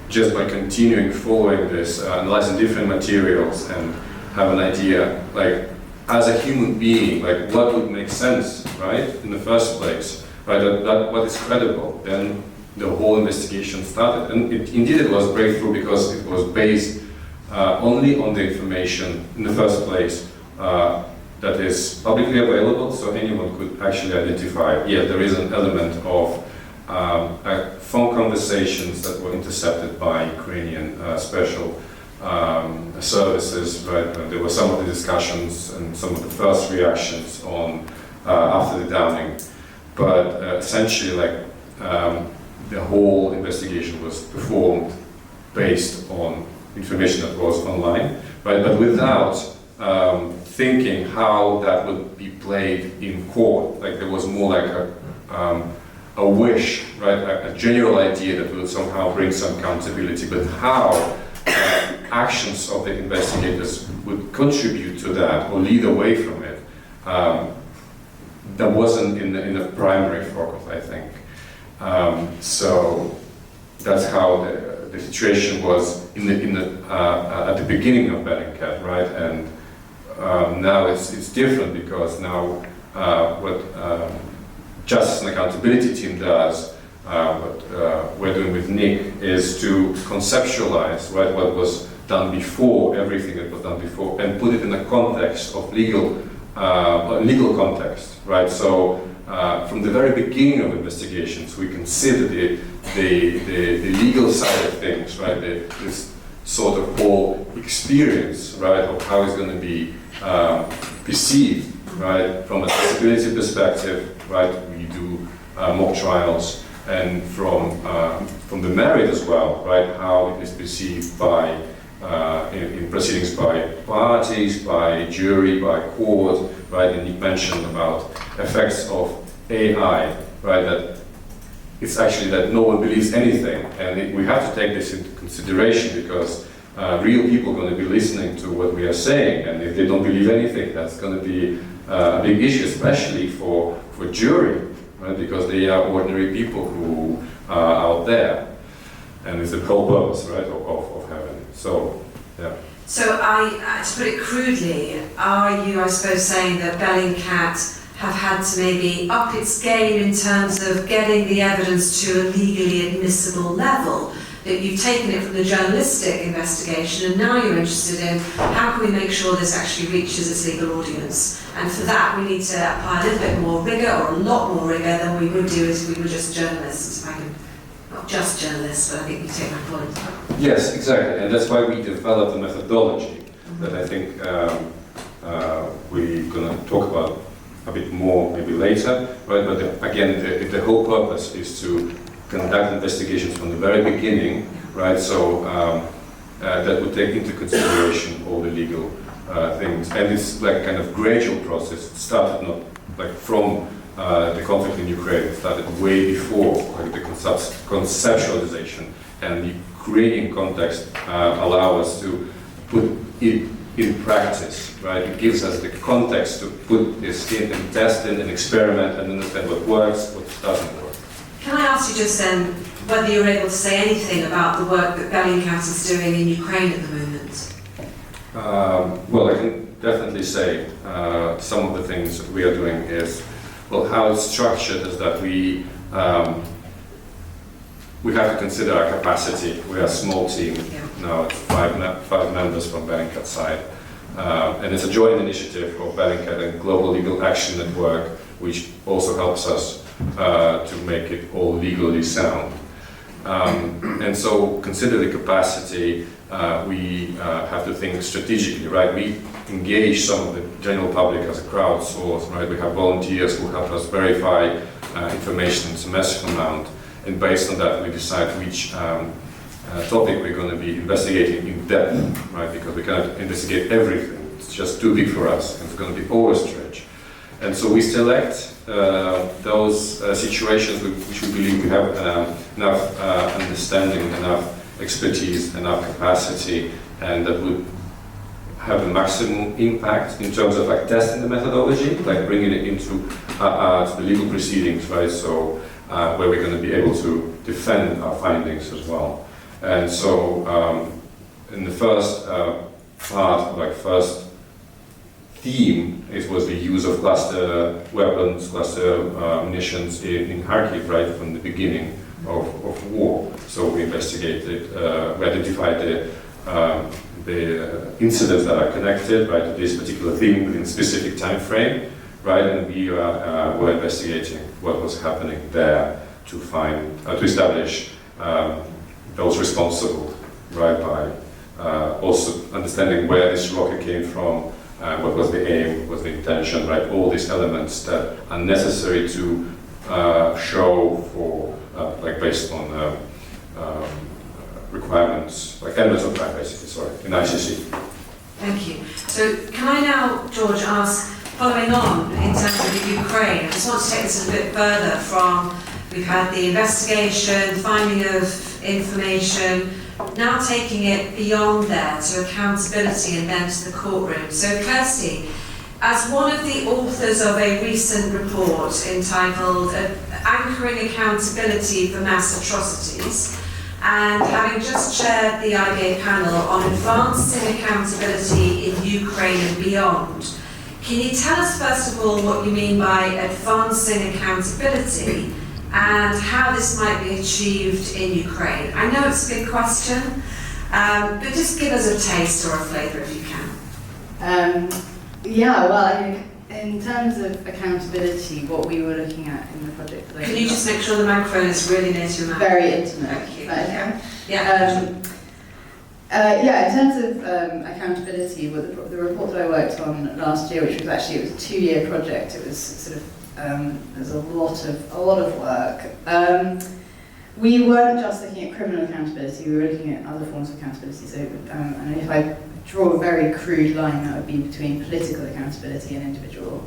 just by continuing following this, analyzing different materials and have an idea, like, as a human being, like, what would make sense, right, in the first place, right, that what is credible, then the whole investigation started. And indeed it was a breakthrough because it was based only on the information in the first place that is publicly available, so anyone could actually identify, yeah, there is an element of phone conversations that were intercepted by Ukrainian special services, right? There were some of the discussions and some of the first reactions on after the downing, but essentially, like, the whole investigation was performed based on information that was online, right? But without thinking how that would be played in court. Like, there was more like a wish, right? A general idea that would somehow bring some accountability, but how actions of the investigators would contribute to that or lead away from it, that wasn't in the primary focus, I think. So that's how the situation was at the beginning of Bellingcat, right? And now it's different because now what Justice and Accountability team does, what we're doing with Nick, is to conceptualize, right, what was done before, everything that was done before, and put it in a context of legal context, right? So from the very beginning of investigations, we consider the legal side of things, right? This sort of whole experience, right, of how it's going to be perceived, right, from a disability perspective, right? We do mock trials, and from the merit as well, right? How it is perceived by in proceedings by parties, by jury, by court, right? And you mentioned about effects of AI, right? That it's actually that no one believes anything, and we have to take this into consideration because real people are going to be listening to what we are saying, and if they don't believe anything, that's going to be a big issue, especially for jury, right? Because they are ordinary people who are out there, and it's the whole purpose, right, of having it. So, yeah. So to put it crudely, are you, I suppose, saying that Bellingcat have had to maybe up its game in terms of getting the evidence to a legally admissible level? That you've taken it from the journalistic investigation and now you're interested in how can we make sure this actually reaches its legal audience? And for that we need to apply a little bit more rigour, or a lot more rigour than we would do if we were just journalists. Not just journalists, but I think you take my point. Yes, exactly, and that's why we developed a methodology that I think we're going to talk about a bit more maybe later, right? But again, the whole purpose is to conduct investigations from the very beginning, right? So that would take into consideration all the legal things, and it's like kind of gradual process. It started not like from the conflict in Ukraine. It started way before, like the conceptualization and the creating context allow us to put it in practice, right? It gives us the context to put this in and test it and experiment and understand what works, what doesn't work. Can I ask you just then, whether you're able to say anything about the work that Bellingcat is doing in Ukraine at the moment. Well, I can definitely say some of the things that we are doing is, well, how it's structured is that we have to consider our capacity. We are a small team. Now it's five members from Bellingcat side. And it's a joint initiative for Bellingcat and Global Legal Action Network, which also helps us to make it all legally sound. And so consider the capacity, we have to think strategically, right? We engage some of the general public as a crowdsource, right? We have volunteers who help us verify information in some massive amount, and based on that we decide which topic we're going to be investigating in depth, right? Because we cannot investigate everything. It's just too big for us, and it's going to be overstretch. And so we select those situations which we believe we have enough understanding, enough expertise, enough capacity, and that would have a maximum impact in terms of like testing the methodology, like bringing it into to the legal proceedings, right? So where we're going to be able to defend our findings as well. And so in the first part, like first theme, it was the use of cluster weapons, cluster munitions in Kharkiv, right from the beginning of war. So we investigated, we identified the incidents that are connected, right, to this particular theme within a specific time frame, right, and we were investigating what was happening there to find, to establish those responsible, right, by also understanding where this rocket came from, what was the aim, what was the intention, right, all these elements that are necessary to show for, like based on requirements, like elements of crime basically, sorry, in ICC. Thank you. So can I now, George, ask, following on in terms of the Ukraine, I just want to take this a bit further from, we've had the investigation, finding of information, now taking it beyond there to accountability and then to the courtroom. So Kirsty, as one of the authors of a recent report entitled Anchoring Accountability for Mass Atrocities, and having just chaired the IBA panel on advancing accountability in Ukraine and beyond, can you tell us first of all what you mean by advancing accountability and how this might be achieved in Ukraine? I know it's a big question, but just give us a taste or a flavour if you can. Yeah, well, I mean, in terms of accountability, what we were looking at in the project today. Can you just make sure the microphone is really near to your mouth? Very intimate. Thank you. Okay. Yeah. Yeah, in terms of accountability, well, the report that I worked on last year, which was actually, it was a 2-year project. It was sort of there's a lot of work. We weren't just looking at criminal accountability. We were looking at other forms of accountability. So, and if I draw a very crude line, that would be between political accountability and individual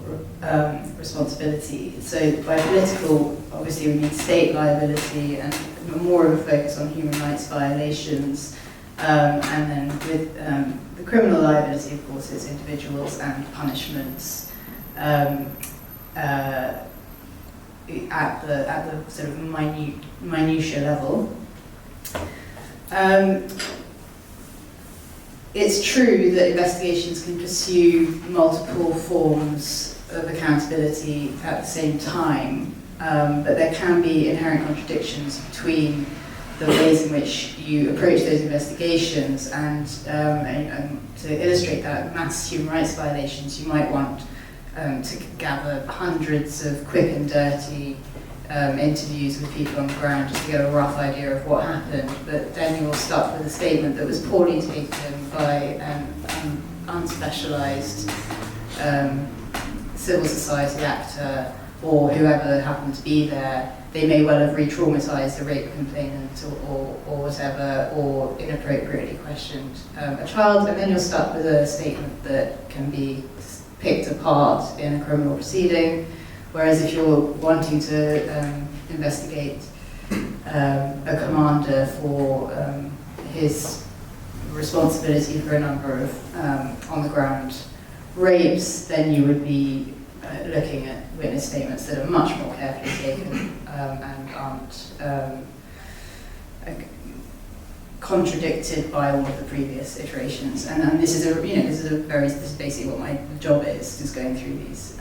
responsibility. So by political, obviously we mean state liability and more of a focus on human rights violations. And then with the criminal liability, of course, is individuals and punishments at the sort of minutiae level. It's true that investigations can pursue multiple forms of accountability at the same time, but there can be inherent contradictions between the ways in which you approach those investigations, and to illustrate that, mass human rights violations, you might want to gather hundreds of quick and dirty interviews with people on the ground just to get a rough idea of what happened, but then you're stuck with a statement that was poorly taken by an unspecialised civil society actor or whoever happened to be there. They may well have re-traumatised a rape complainant or whatever, or inappropriately questioned a child, and then you're stuck with a statement that can be picked apart in a criminal proceeding. Whereas if you're wanting to investigate a commander for his responsibility for a number of on-the-ground rapes, then you would be looking at witness statements that are much more carefully taken and aren't contradicted by all of the previous iterations. And this is this is basically what my job is going through these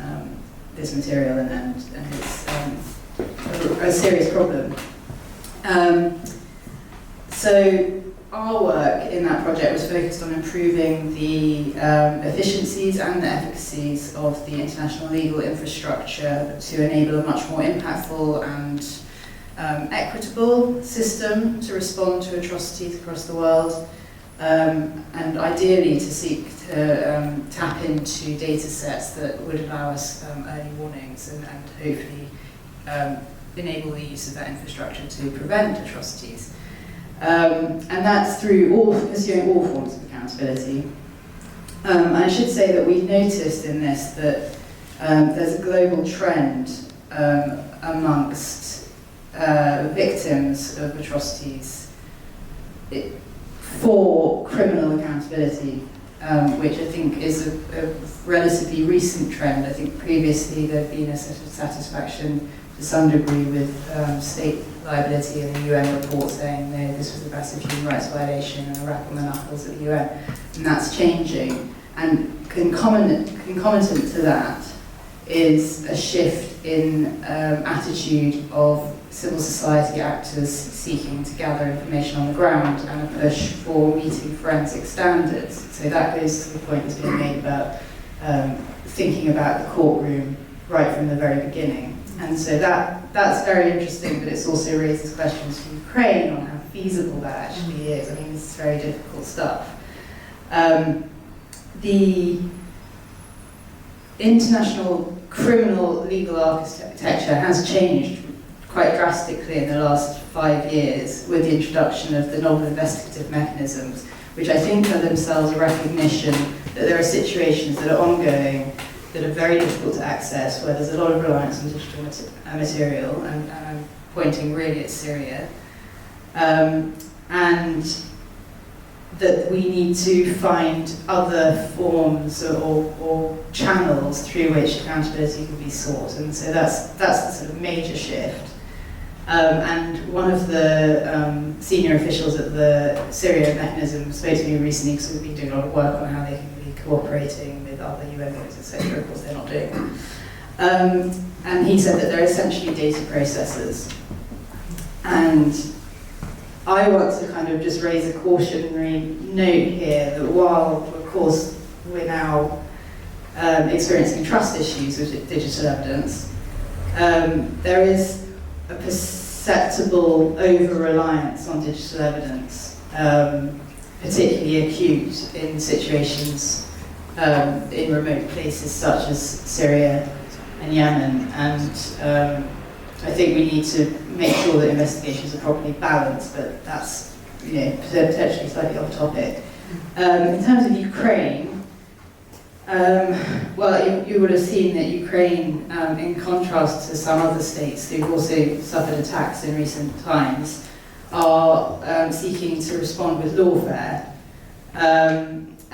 this material, and it's a serious problem. So our work in that project was focused on improving the efficiencies and the efficacies of the international legal infrastructure to enable a much more impactful and equitable system to respond to atrocities across the world, and ideally to seek to tap into data sets that would allow us early warnings and hopefully enable the use of that infrastructure to prevent atrocities. And that's through pursuing all forms of accountability. I should say that we've noticed in this that there's a global trend amongst victims of atrocities for criminal accountability, which I think is a relatively recent trend. I think previously there had been a sort of satisfaction to some degree with state liability in the UN report saying this was a massive human rights violation and a rap on the knuckles at the UN, and that's changing. And concomitant to that is a shift in attitude of civil society actors seeking to gather information on the ground and a push for meeting forensic standards. So that goes to the point that's been made about thinking about the courtroom right from the very beginning. And so that's very interesting, but it also raises questions for Ukraine on how feasible that actually is. I mean, this is very difficult stuff. The international criminal legal architecture has changed quite drastically in the last 5 years with the introduction of the novel investigative mechanisms, which I think are themselves a recognition that there are situations that are ongoing that are very difficult to access, where there's a lot of reliance on digital material, and I'm pointing really at Syria, and that we need to find other forms or channels through which accountability can be sought, and so that's the sort of major shift. And one of the senior officials at the Syria mechanism spoke to me recently, because we've been doing a lot of work on how they can be cooperating with other UN groups, etc. Of course, they're not doing. And he said that they're essentially data processors. And I want to kind of just raise a cautionary note here that while, of course, we're now experiencing trust issues with digital evidence, there is a perceptible over-reliance on digital evidence, particularly acute in situations in remote places such as Syria and Yemen. And I think we need to make sure that investigations are properly balanced, but that's potentially slightly off topic. In terms of Ukraine, well, you would have seen that Ukraine, in contrast to some other states who've also suffered attacks in recent times, are seeking to respond with lawfare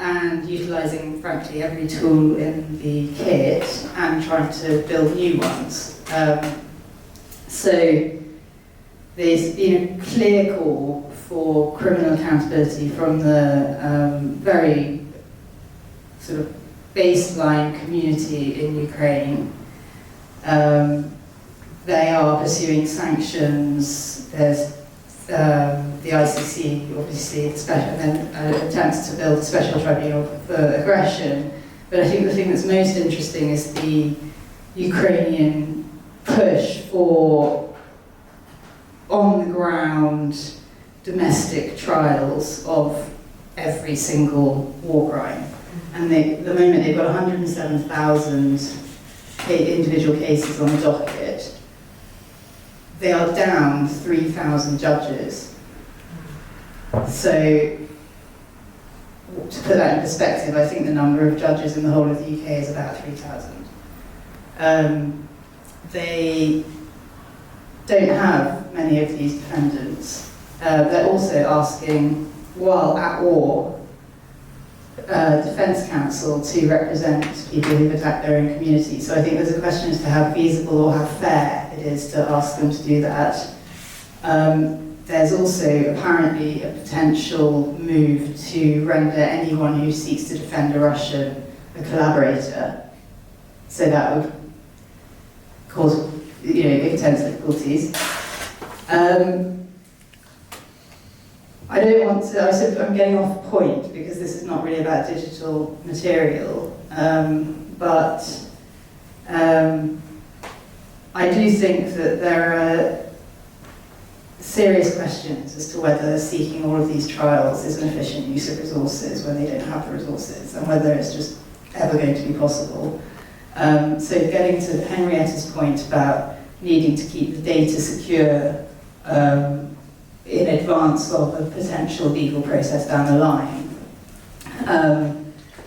and utilising, frankly, every tool in the kit and trying to build new ones. So there's been a clear call for criminal accountability from the very sort of baseline community in Ukraine. They are pursuing sanctions. There's the ICC, obviously, and then attempts to build a special tribunal for aggression. But I think the thing that's most interesting is the Ukrainian push for on-the-ground domestic trials of every single war crime. And at the moment they've got 107,000 individual cases on the docket. They are down 3,000 judges. So, to put that in perspective, I think the number of judges in the whole of the UK is about 3,000. They don't have many of these defendants. They're also asking, while at war, Defence Counsel to represent people who've attacked their own community. So I think there's a question as to how feasible or how fair it is to ask them to do that. there's also apparently a potential move to render anyone who seeks to defend a Russian a collaborator. So that would cause, intense difficulties. I don't want to, I'm getting off point because this is not really about digital material, but I do think that there are serious questions as to whether seeking all of these trials is an efficient use of resources when they don't have the resources, and whether it's just ever going to be possible. So getting to Henrietta's point about needing to keep the data secure in advance of a potential legal process down the line,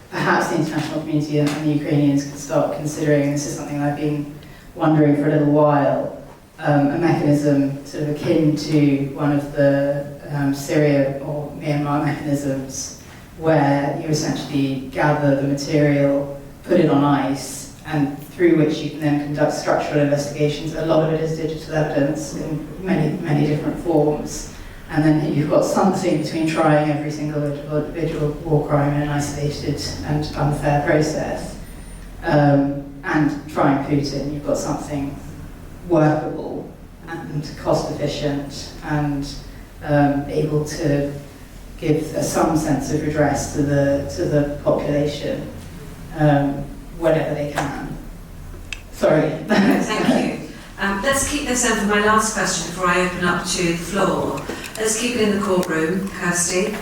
perhaps the international community and the Ukrainians could start considering, this is something I've been wondering for a little while, a mechanism sort of akin to one of the Syria or Myanmar mechanisms, where you essentially gather the material, put it on ice, and through which you can then conduct structural investigations. A lot of it is digital evidence in many, many different forms. And then you've got something between trying every single individual war crime in an isolated and unfair process and trying Putin. You've got something workable and cost efficient and able to give some sense of redress to the population whenever they can. Sorry. Thank you. Let's keep this in for my last question before I open up to the floor. Let's keep it in the courtroom, Kirsty.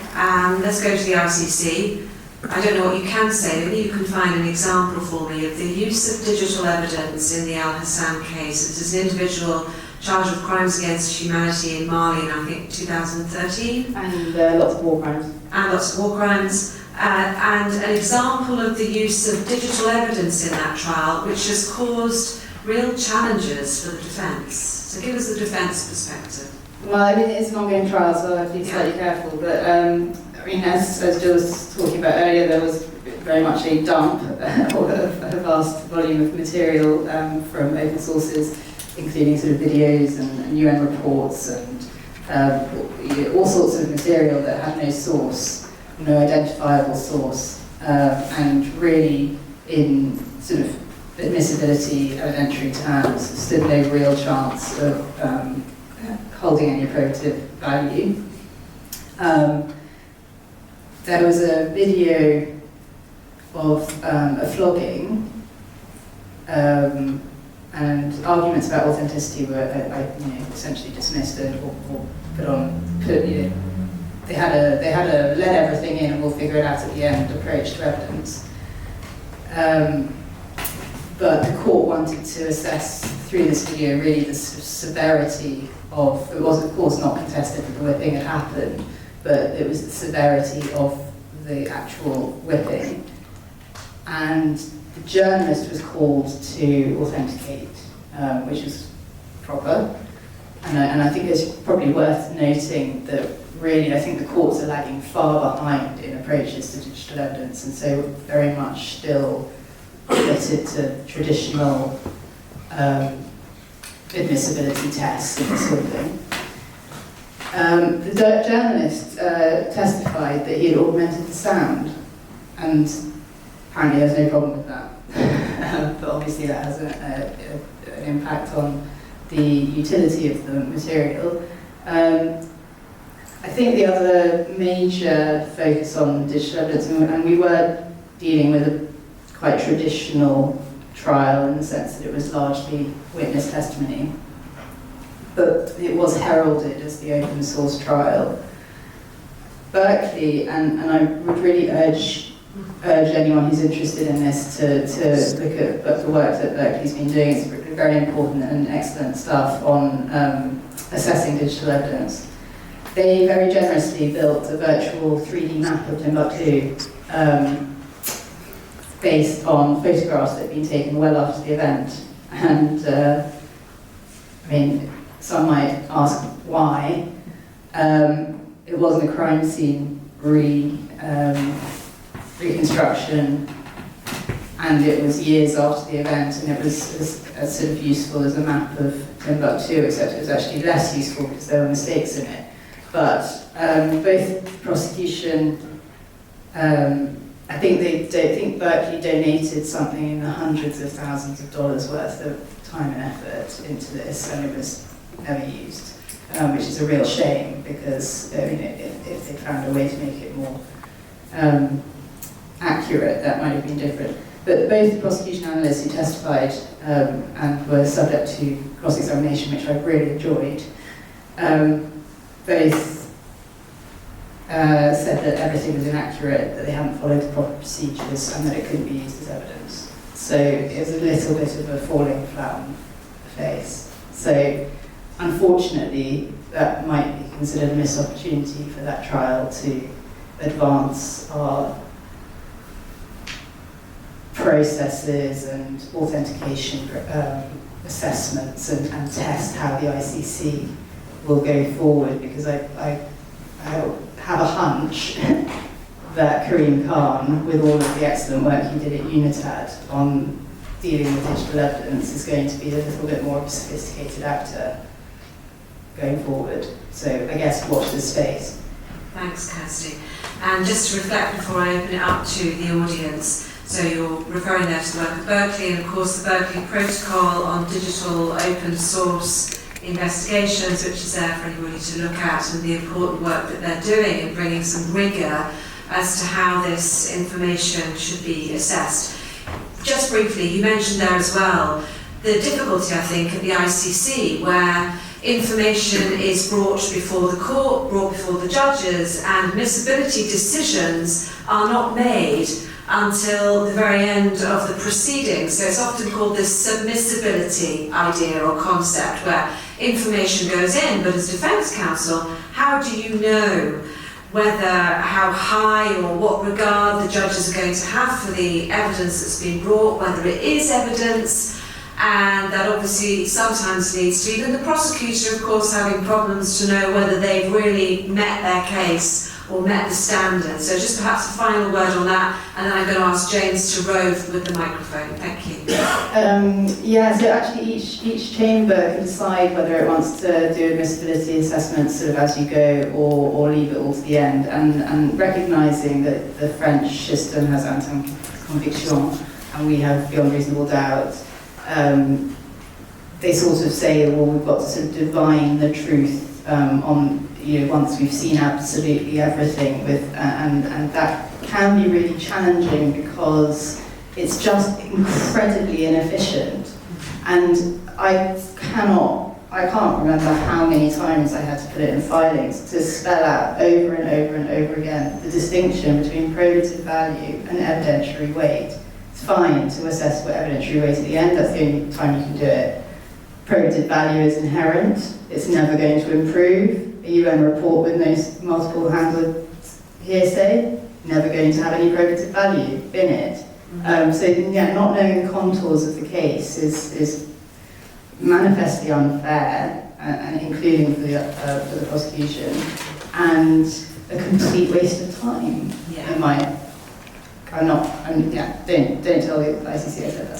Let's go to the RCC. I don't know what you can say, but you can find an example for me of the use of digital evidence in the Al Hassan case. This is an individual charged with crimes against humanity in Mali in, I think, 2013. And lots of war crimes. And lots of war crimes. And an example of the use of digital evidence in that trial, which has caused real challenges for the defence. So give us the defence perspective. Well, I mean, it's an ongoing trial, so I have to be slightly careful. But, I mean, as Jill was talking about earlier, there was very much a dump or a vast volume of material from open sources, including sort of videos and UN reports and all sorts of material that had no source, no identifiable source, and really in sort of admissibility evidentiary terms stood no real chance of holding any probative value. There was a video of a flogging, and arguments about authenticity were essentially dismissed or put on. They had a let everything in and we'll figure it out at the end approach to evidence. But the court wanted to assess through this video really the severity of, it was of course not contested that the whipping had happened, but it was the severity of the actual whipping. And the journalist was called to authenticate, which is proper. And I think it's probably worth noting that really I think the courts are lagging far behind in approaches to digital evidence, and so very much still related to traditional admissibility tests and this sort of thing. The journalist testified that he had augmented the sound, and apparently there's no problem with that. But obviously that has an impact on the utility of the material. I think the other major focus on digital evidence, and we were dealing with a quite traditional trial in the sense that it was largely witness testimony, but it was heralded as the open source trial. Berkeley, and I would really urge anyone who's interested in this to look at the work that Berkeley's been doing. It's very important and excellent stuff on assessing digital evidence. They very generously built a virtual 3D map of Timbuktu based on photographs that had been taken well after the event. And I mean, some might ask why. It wasn't a crime scene reconstruction, and it was years after the event, and it was as sort of useful as a map of Timbuktu, except it was actually less useful because there were mistakes in it. but both the prosecution, I think Berkeley donated something in the hundreds of thousands of dollars worth of time and effort into this, and it was never used, which is a real shame, because if they found a way to make it more accurate, that might have been different. But both the prosecution analysts who testified and were subject to cross-examination, which I really enjoyed, both said that everything was inaccurate, that they hadn't followed the proper procedures, and that it couldn't be used as evidence. So it was a little bit of a falling flat on the face. So unfortunately, that might be considered a missed opportunity for that trial to advance our processes and authentication assessments and test how the ICC will go forward, because I have a hunch that Karim Khan, with all of the excellent work he did at UNITAD on dealing with digital evidence, is going to be a little bit more of a sophisticated actor going forward. So I guess watch this space. Thanks, Kirsty. And just to reflect before I open it up to the audience, so you're referring there to the work of Berkeley, and of course the Berkeley Protocol on Digital Open Source Investigations, which is there for anybody to look at, and the important work that they're doing in bringing some rigour as to how this information should be assessed. Just briefly, you mentioned there as well the difficulty, I think, at the ICC, where information is brought before the court, brought before the judges, and admissibility decisions are not made until the very end of the proceedings. So it's often called this submissibility idea or concept, where information goes in, but as defence counsel, how do you know how high or what regard the judges are going to have for the evidence that's been brought, whether it is evidence, and that obviously sometimes leads to even the prosecutor, of course, having problems to know whether they've really met their case or met the standard. So just perhaps a final word on that, and then I'm going to ask James to rove with the microphone. Thank you. So actually each chamber can decide whether it wants to do admissibility assessments sort of as you go, or leave it all to the end, and recognising that the French system has anti-conviction and we have beyond reasonable doubt. They sort of say, well, we've got to sort of divine the truth on, once we've seen absolutely everything, and that can be really challenging because it's just incredibly inefficient. And I can't remember how many times I had to put it in filings to spell out over and over and over again the distinction between probative value and evidentiary weight. It's fine to assess what evidentiary weight at the end, that's the only time you can do it. Probative value is inherent, it's never going to improve. A UN report with no multiple handled hearsay, never going to have any probative value in it. Not knowing the contours of the case is manifestly unfair, and including for the prosecution, and a complete waste of time. Yeah. Don't tell the ICC I said that.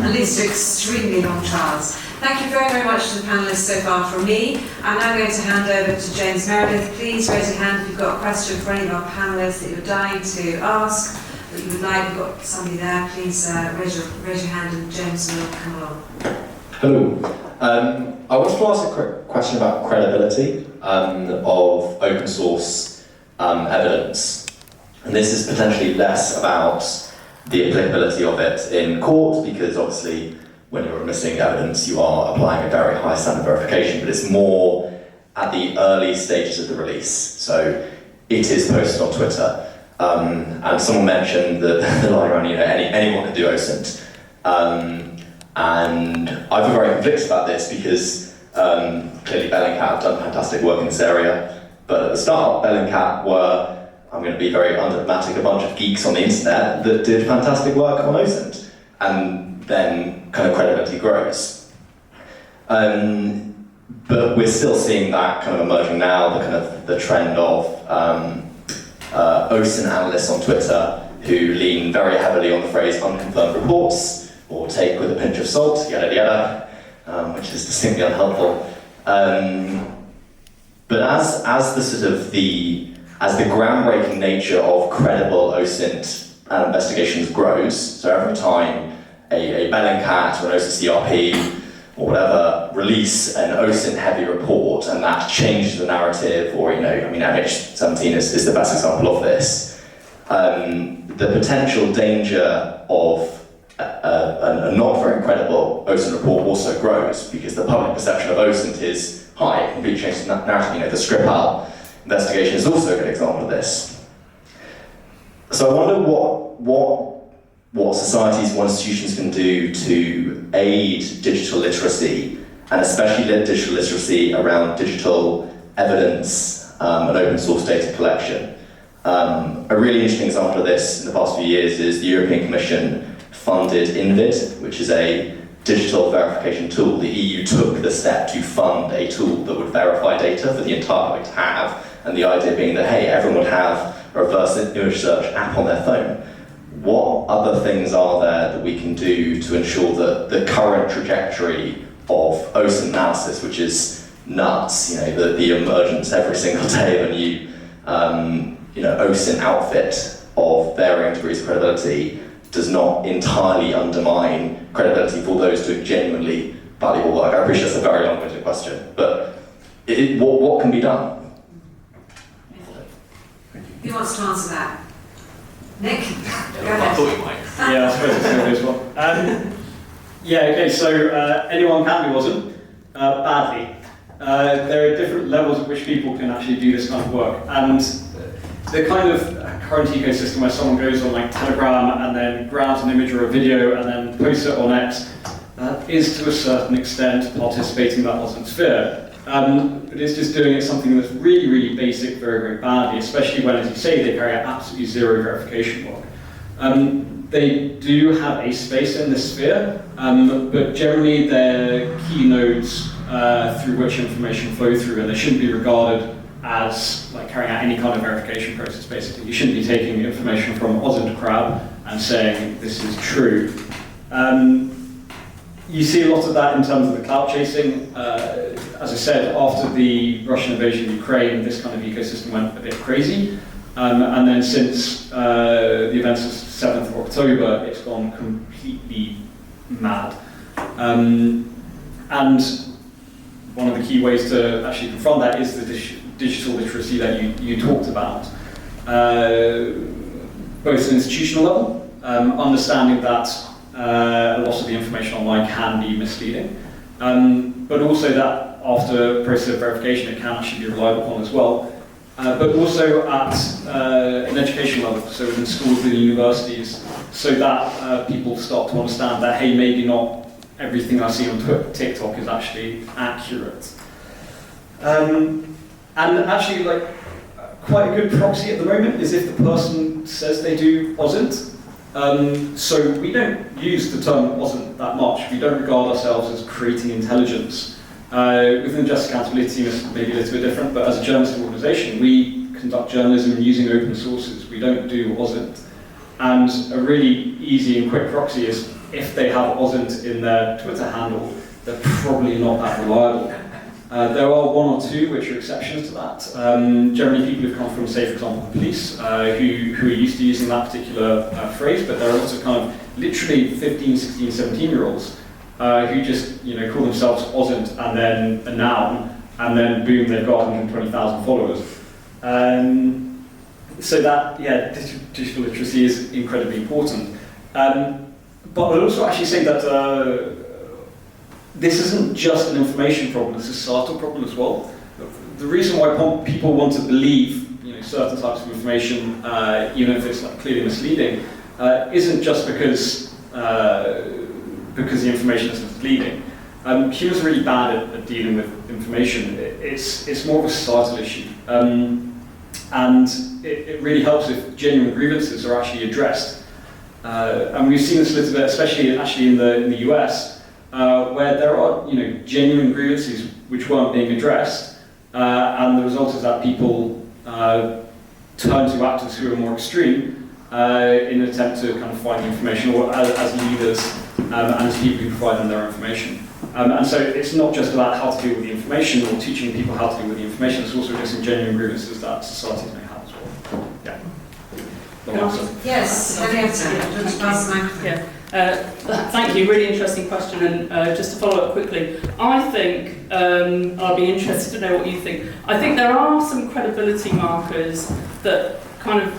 At least extremely long trials. Thank you very, very much to the panellists so far from me. I'm now going to hand over to James Meredith. Please raise your hand if you've got a question for any of our panellists that you're dying to ask, that you would like. We've got somebody there. Please raise your hand and James will come along. Hello. I wanted to ask a quick question about credibility of open source evidence. And this is potentially less about the applicability of it in court, because obviously when you're missing evidence you are applying a very high standard of verification, but it's more at the early stages of the release. So it is posted on Twitter, and someone mentioned that the line around, anyone can do OSINT. And I feel very conflicted about this because clearly Bellingcat have done fantastic work in this area, but at the start Bellingcat were, I'm going to be very undiplomatic, a bunch of geeks on the internet that did fantastic work on OSINT, and then kind of credibility grows. But we're still seeing that kind of emerging now, the trend of OSINT analysts on Twitter who lean very heavily on the phrase unconfirmed reports, or take with a pinch of salt, yada yada, which is distinctly unhelpful. But as the sort of as the groundbreaking nature of credible OSINT investigations grows, so every time a Bellingcat or an OCCRP or whatever release an OSINT-heavy report and that changes the narrative, or MH17 is the best example of this, the potential danger of a not very credible OSINT report also grows, because the public perception of OSINT is high. It completely changes the narrative. The Skripal investigation is also a good example of this. So I wonder what societies, what institutions can do to aid digital literacy, and especially digital literacy around digital evidence and open source data collection. A really interesting example of this in the past few years is the European Commission funded INVID, which is a digital verification tool. The EU took the step to fund a tool that would verify data for the entire public to have, and the idea being that, hey, everyone would have a reverse image search app on their phone. What other things are there that we can do to ensure that the current trajectory of OSINT analysis, which is nuts, the emergence every single day of a new OSINT outfit of varying degrees of credibility, does not entirely undermine credibility for those doing genuinely valuable work? I appreciate that's a very long-winded question, but what can be done? Who wants to answer that? Nick? Go ahead. I thought you might. Yeah, I suppose it's going to be as well. Okay, so anyone can be wasn't, badly. There are different levels at which people can actually do this kind of work, and the kind of current ecosystem where someone goes on like Telegram and then grabs an image or a video and then posts it on X is to a certain extent participating in that OSINT sphere. But it's just doing it something that's really, really basic, very, very badly, especially when, as you say, they carry out absolutely zero verification work. They do have a space in this sphere, but generally they're key nodes through which information flow through, and they shouldn't be regarded as like carrying out any kind of verification process. Basically, you shouldn't be taking information from OSINT Crab and saying this is true. You see a lot of that in terms of the clout chasing. As I said, after the Russian invasion of Ukraine, this kind of ecosystem went a bit crazy. And then since the events of 7th of October, it's gone completely mad. And one of the key ways to actually confront that is the digital literacy that you talked about. Both at an institutional level, understanding that a lot of the information online can be misleading, but also that after process of verification it can actually be relied upon as well. But also at an education level, so in schools and universities, so that people start to understand that, hey, maybe not everything I see on TikTok is actually accurate. And actually, like, quite a good proxy at the moment is if the person says they do OSINT. So we don't use the term OSINT that much. We don't regard ourselves as creating intelligence. Within Justice Accountability, this may be a little bit different, but as a journalistic organisation, we conduct journalism using open sources. We don't do OSINT. And a really easy and quick proxy is if they have OSINT in their Twitter handle, they're probably not that reliable. There are one or two which are exceptions to that. Generally people who've come from, say, for example, the police, who are used to using that particular phrase, but there are also kind of literally 15, 16, 17-year-olds who just call themselves OSINT and then a noun, and then boom, they've got 120,000 followers. So that, yeah, digital literacy is incredibly important. But I'd also actually say that this isn't just an information problem, it's a societal problem as well. The reason why people want to believe certain types of information, even if it's like clearly misleading, isn't just because the information is misleading. Humans are really bad at dealing with information. It's more of a societal issue. And it really helps if genuine grievances are actually addressed. And we've seen this a little bit, especially actually in the US, where there are genuine grievances which weren't being addressed, and the result is that people turn to actors who are more extreme in an attempt to kind of find information, or as leaders and as people who provide them their information. And so it's not just about how to deal with the information or teaching people how to deal with the information, it's also just in genuine grievances that societies may have as well. Yeah. Long answer. Yes, Henrietta, just pass the microphone. Yeah. Thank you, really interesting question, and just to follow up quickly, I think, I'll be interested to know what you think, I think there are some credibility markers that kind of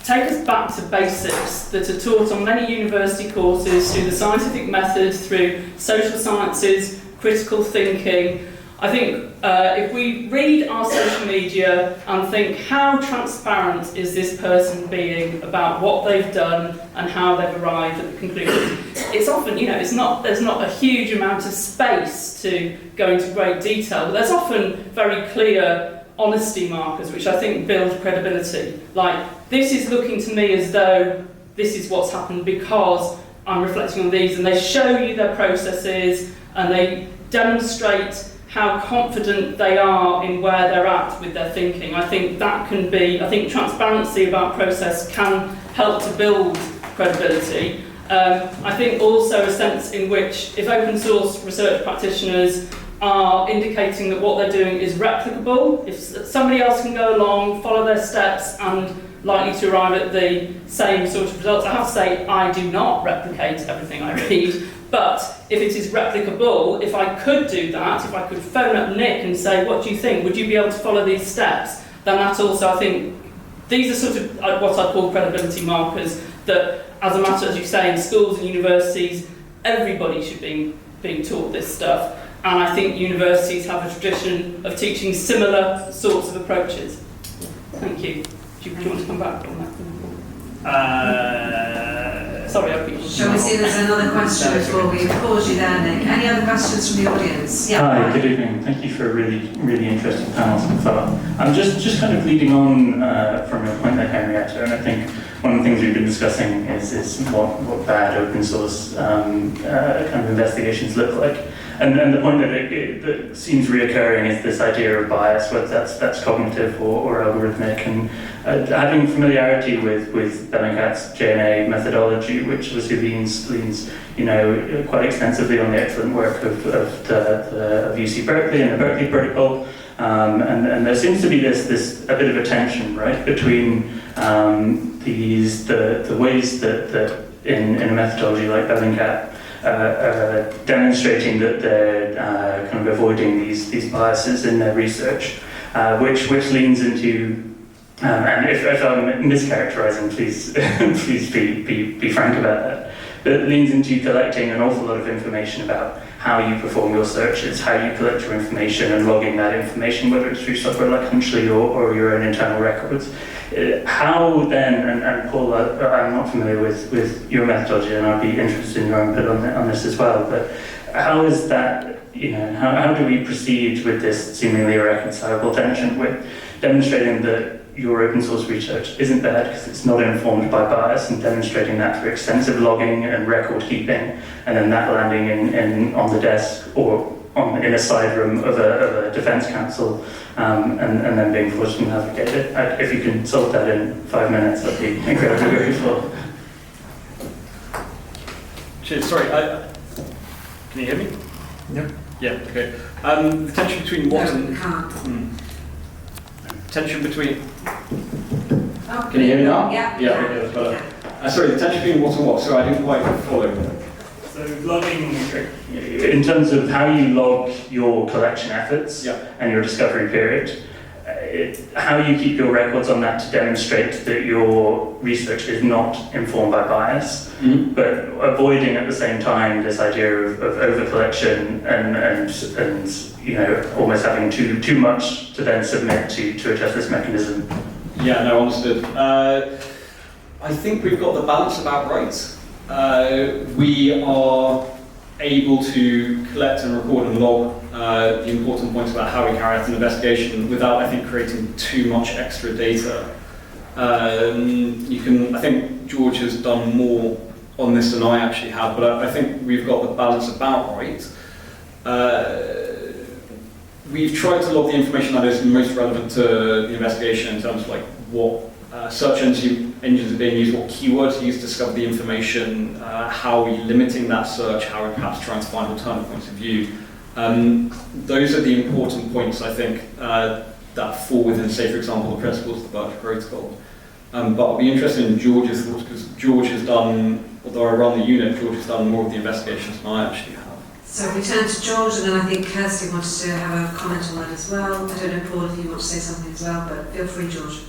take us back to basics that are taught on many university courses through the scientific method, through social sciences, critical thinking. I think if we read our social media and think how transparent is this person being about what they've done and how they've arrived at the conclusion, it's often, there's not a huge amount of space to go into great detail, but there's often very clear honesty markers which I think build credibility. Like, this is looking to me as though this is what's happened because I'm reflecting on these, and they show you their processes and they demonstrate how confident they are in where they're at with their thinking. I think that can be, I think transparency about process can help to build credibility. I think also a sense in which if open source research practitioners are indicating that what they're doing is replicable, if somebody else can go along, follow their steps and likely to arrive at the same sort of results. I have to say, I do not replicate everything I read, but if it is replicable, if I could do that, if I could phone up Nick and say, what do you think? Would you be able to follow these steps? Then that's also, I think, these are sort of what I call credibility markers that, as a matter, as you say, in schools and universities, everybody should be being taught this stuff. And I think universities have a tradition of teaching similar sorts of approaches. Thank you. Do you want to come back on that? Sorry, I'll keep. Shall we see there's another question before we pause you there, Nick? Any other questions from the audience? Yeah. Hi, good evening. Thank you for a really, really interesting panel so far. I'm just kind of leading on from your point there, Henrietta, and I think one of the things we've been discussing is what bad open source kind of investigations look like. And the point that seems reoccurring is this idea of bias, whether that's cognitive or algorithmic, and having familiarity with Bellingcat's J&A methodology, which obviously leans quite extensively on the excellent work of UC Berkeley and the Berkeley Protocol, and there seems to be this a bit of a tension, right, between the ways that in a methodology like Bellingcat demonstrating that they're kind of avoiding these biases in their research, which leans into, and if I'm mischaracterizing, please please be frank about that, but it leans into collecting an awful lot of information about how you perform your searches, how you collect your information and logging that information, whether it's through software like Hunchly or your own internal records. How then, and Paul, I'm not familiar with your methodology, and I'd be interested in your input on this as well, but how is that, how do we proceed with this seemingly irreconcilable tension with demonstrating that your open source research isn't bad because it's not informed by bias, and demonstrating that through extensive logging and record keeping, and then that landing in on the desk or in a side room of a defence counsel, and then being forced to navigate it. If you can solve that in 5 minutes, I'd be incredibly grateful. Cheers, sorry, can you hear me? Yep. Yeah, okay. The tension between what No, we and... can't. Tension between... Oh, Can you hear me now? Yeah. Yeah, okay, that's better. Sorry, the tension between what and what, so I didn't quite follow. So logging, in terms of how you log your collection efforts and your discovery period, how you keep your records on that to demonstrate that your research is not informed by bias, but avoiding at the same time this idea of over-collection and almost having too much to then submit to a justice mechanism. Yeah, no, understood. I think we've got the balance about right. We are able to collect and record and log the important points about how we carry out an investigation without, I think, creating too much extra data. I think George has done more on this than I actually have, but I think we've got the balance about right. We've tried to log the information that is most relevant to the investigation in terms of like what search engines are being used, what keywords are used to discover the information, how are we limiting that search, how are we perhaps trying to find alternative points of view. Those are the important points, I think, that fall within, say, for example, the principles of the Birch Protocol. But I'll be interested in George's thoughts, because George has done, although I run the unit, George has done more of the investigations than I actually have. So we turn to George, and then I think Kirsty wanted to have a comment on that as well. I don't know, Paul, if you want to say something as well, but feel free, George.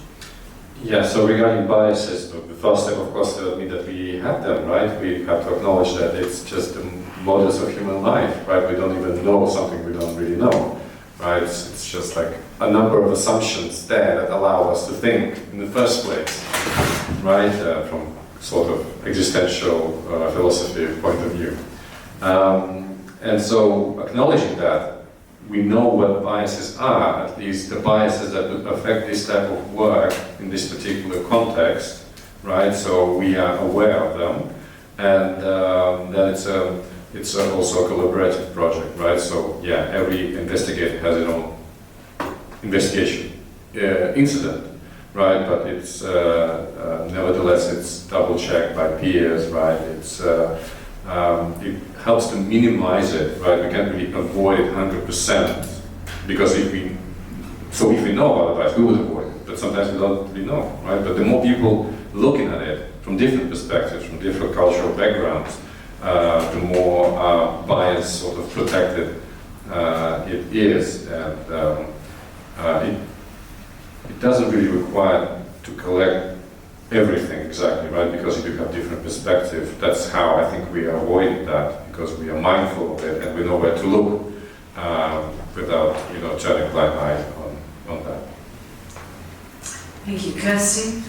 Yeah, so regarding biases, the first step, of course, to admit that we have them, right? We have to acknowledge that it's just the models of human life, right? We don't even know something we don't really know, right? It's just like a number of assumptions there that allow us to think in the first place, right? From sort of existential philosophy point of view. And so acknowledging that, we know what biases are, at least the biases that affect this type of work in this particular context, right? So we are aware of them, and then it's also a collaborative project, right? So yeah, every investigator has its own investigation incident, right? But it's nevertheless it's double checked by peers, right? It helps to minimize it, right? We can't really avoid it 100%, because if we know about the bias, we would avoid it. But sometimes we don't really know, right? But the more people looking at it from different perspectives, from different cultural backgrounds, the more bias sort of protected it is, and it doesn't really require to collect everything exactly, right? Because if you have different perspective, that's how I think we are avoiding that, because we are mindful of it and we know where to look without, turning a blind eye on that. Thank you. Kirsty?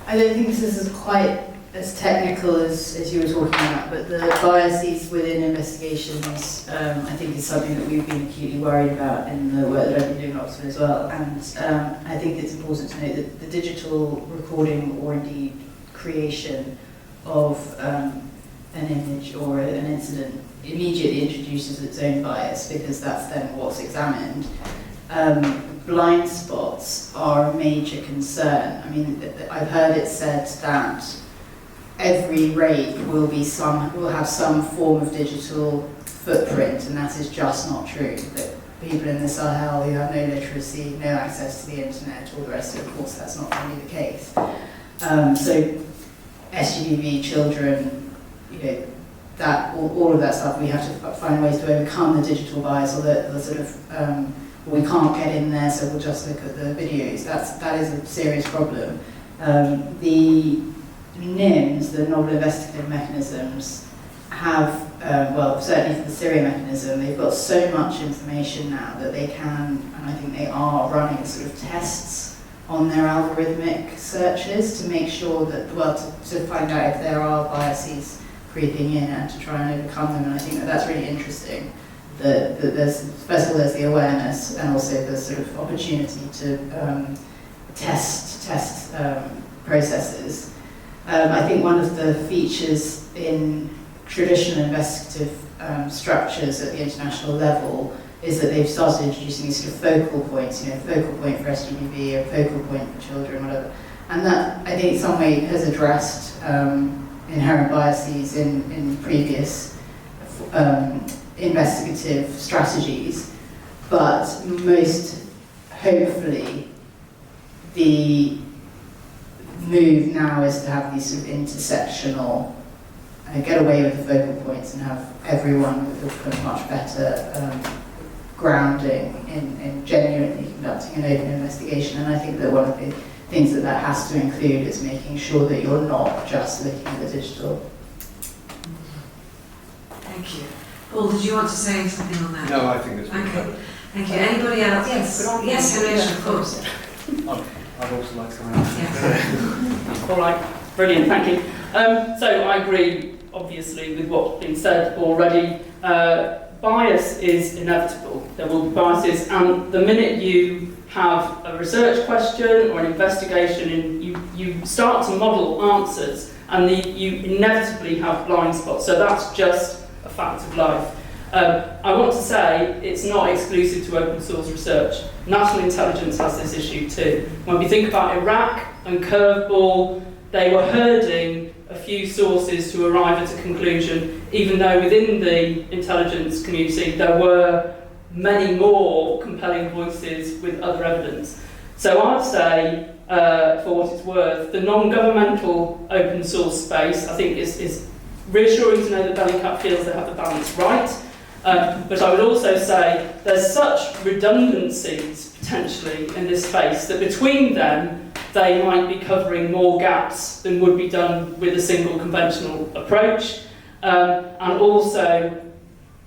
I don't think this is quite as technical as you were talking about, but the biases within investigations, I think, is something that we've been acutely worried about in the work that I've been doing at Oxford as well. And I think it's important to note that the digital recording, or indeed creation of an image or an incident, immediately introduces its own bias, because that's then what's examined. Blind spots are a major concern. I mean, I've heard it said that every rape will have some form of digital footprint, and that is just not true. That people in the Sahel who have no literacy, no access to the internet, all the rest of course, that's not really the case. So SGBV children, that all of that stuff, we have to find ways to overcome the digital bias, or the sort of we can't get in there, so we'll just look at the videos. That is a serious problem. The NIMs, the novel investigative mechanisms, have, certainly for the Syria mechanism, they've got so much information now that they can, and I think they are running sort of tests on their algorithmic searches to make sure that, to find out if there are biases creeping in and to try and overcome them. And I think that's really interesting. That there's, first of all, there's the awareness, and also the sort of opportunity to test processes. I think one of the features in traditional investigative structures at the international level is that they've started introducing these sort of focal points, focal point for SGBV, a focal point for children, whatever. And that, I think, in some way has addressed inherent biases in previous investigative strategies, but most hopefully the move now is to have these sort of intersectional, get away with the focal points and have everyone with a much better grounding in genuinely conducting an open investigation. And I think that one of the things that has to include is making sure that you're not just looking at the digital. Thank you. Paul, did you want to say something on that? No, I think it's been covered. Thank you. Anybody else? Yes, Henrietta, of course. I'd also like to come out. Yes. All right, brilliant, thank you. So I agree, obviously, with what's been said already. Bias is inevitable. There will be biases, and the minute you have a research question or an investigation and you start to model answers, and you inevitably have blind spots. So that's just a fact of life. I want to say it's not exclusive to open source research. National intelligence has this issue too. When we think about Iraq and Curveball, they were herding a few sources to arrive at a conclusion, even though within the intelligence community there were many more compelling voices with other evidence. So I'd say, for what it's worth, the non-governmental open source space, I think, is reassuring to know that Bellingcat feels they have the balance right. But I would also say there's such redundancies potentially in this space that between them they might be covering more gaps than would be done with a single conventional approach. And also,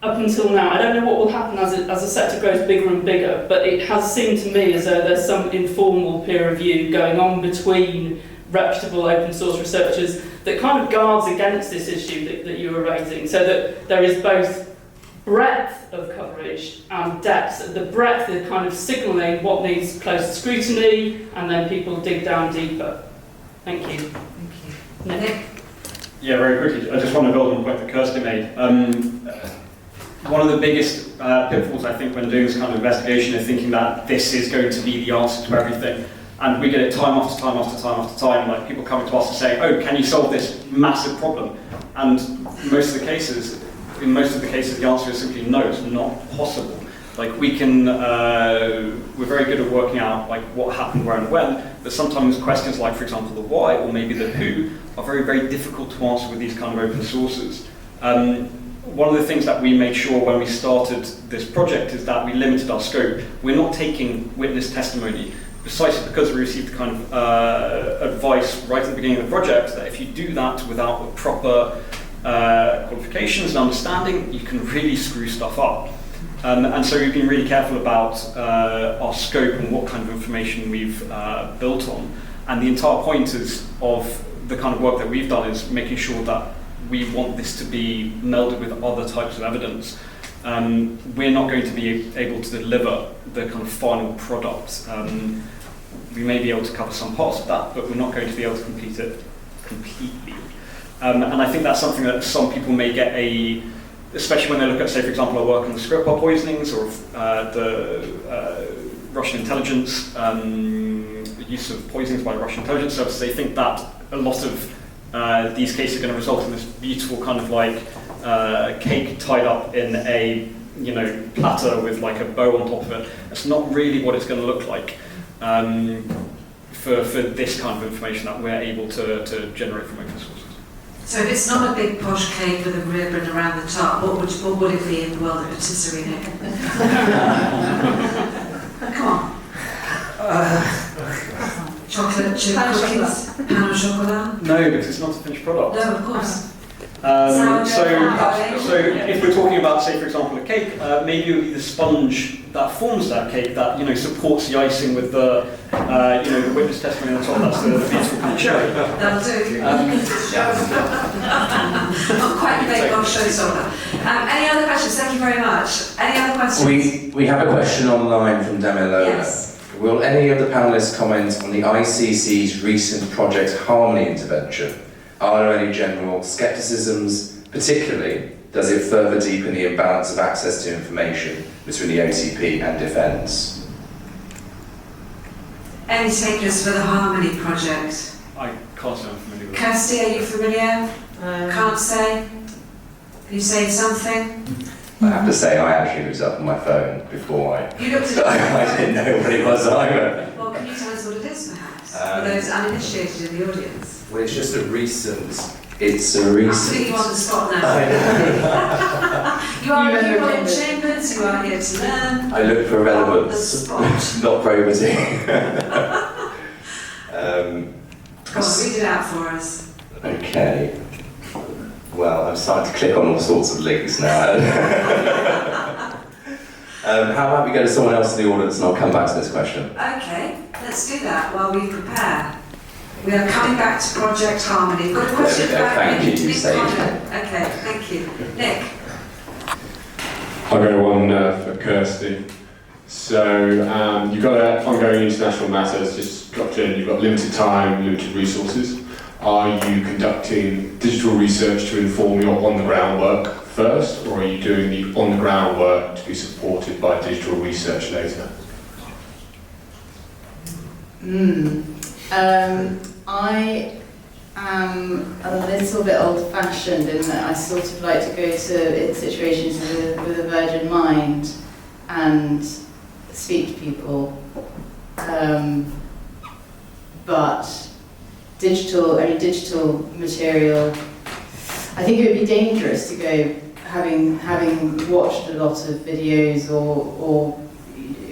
up until now, I don't know what will happen as the sector grows bigger and bigger, but it has seemed to me as though there's some informal peer review going on between reputable open source researchers that kind of guards against this issue that you were raising, so that there is both breadth of coverage and depth. The breadth is kind of signalling what needs closer scrutiny, and then people dig down deeper. Thank you. Thank you. Nick? Yeah, very quickly. I just want to build on the point that Kirsty made. One of the biggest pitfalls, I think, when doing this kind of investigation is thinking that this is going to be the answer to everything. And we get it time after time after time after time, like people coming to us and saying, oh, can you solve this massive problem? And in most of the cases, the answer is simply no, it's not possible. Like we can, we're very good at working out like what happened, where and when, but sometimes questions like, for example, the why or maybe the who are very, very difficult to answer with these kind of open sources. One of the things that we made sure when we started this project is that we limited our scope. We're not taking witness testimony, precisely because we received kind of advice right at the beginning of the project that if you do that without the proper qualifications and understanding, you can really screw stuff up. And so we've been really careful about our scope and what kind of information we've built on. And the entire point of the kind of work that we've done is making sure that we want this to be melded with other types of evidence. We're not going to be able to deliver the kind of final product. We may be able to cover some parts of that, but we're not going to be able to complete it completely. And I think that's something that some people may get especially when they look at, say, for example, our work on the Skripal poisonings or the Russian intelligence, the use of poisonings by the Russian intelligence service, they think that a lot of these cases are going to result in this beautiful kind of like cake tied up in a platter with like a bow on top of it. That's not really what it's going to look like for this kind of information that we're able to generate from open sources. So if it's not a big posh cake with a ribbon around the top, what would it be in the world of patisserie, Nick? Come on. Chocolate chip cookies, pan au chocolat? No, because it's not a finished product. No, of course. So if we're talking about, say, for example, a cake, maybe it would be the sponge that forms that cake that supports the icing with the the witness testimony on top. That's the beautiful kind of cherry. That'll do. Not quite the bake off showstopper. Any other questions? Thank you very much. Any other questions? We have a question online from Damilona. Yes. Will any of the panellists comment on the ICC's recent Project Harmony intervention? Are there any general scepticisms? Particularly, does it further deepen the imbalance of access to information between the OTP and defence? Any takers for the Harmony project? I can't say I'm familiar with it. Kirsty, are you familiar? Can't say? Can you say something? I have to say, I actually was up on my phone before You looked at I didn't know what it was either. Well, can you tell us what it is, perhaps? For those uninitiated in the audience. Well, it's just a recent... It's a I'm recent... putting you on the spot now. I know. You are people in chambers, you are here to learn. I look for On the relevance, spot. not probity. Come on, read it out for us. Okay. Well, I'm starting to click on all sorts of links now. How about we go to someone else in the audience and I'll come back to this question. Okay, let's do that while we prepare. We are coming back to Project Harmony. Got a question There we go. about Thank you, you Nick saved Connor. Okay, thank you. Nick. I'll go one for Kirsty. So you've got an ongoing international matters, just dropped in, you've got limited time, limited resources. Are you conducting digital research to inform your on-the-ground work first, or are you doing the on-the-ground work to be supported by digital research later? I am a little bit old-fashioned in that I sort of like to go to situations with a virgin mind and speak to people. But digital material, I think it would be dangerous to go having watched a lot of videos or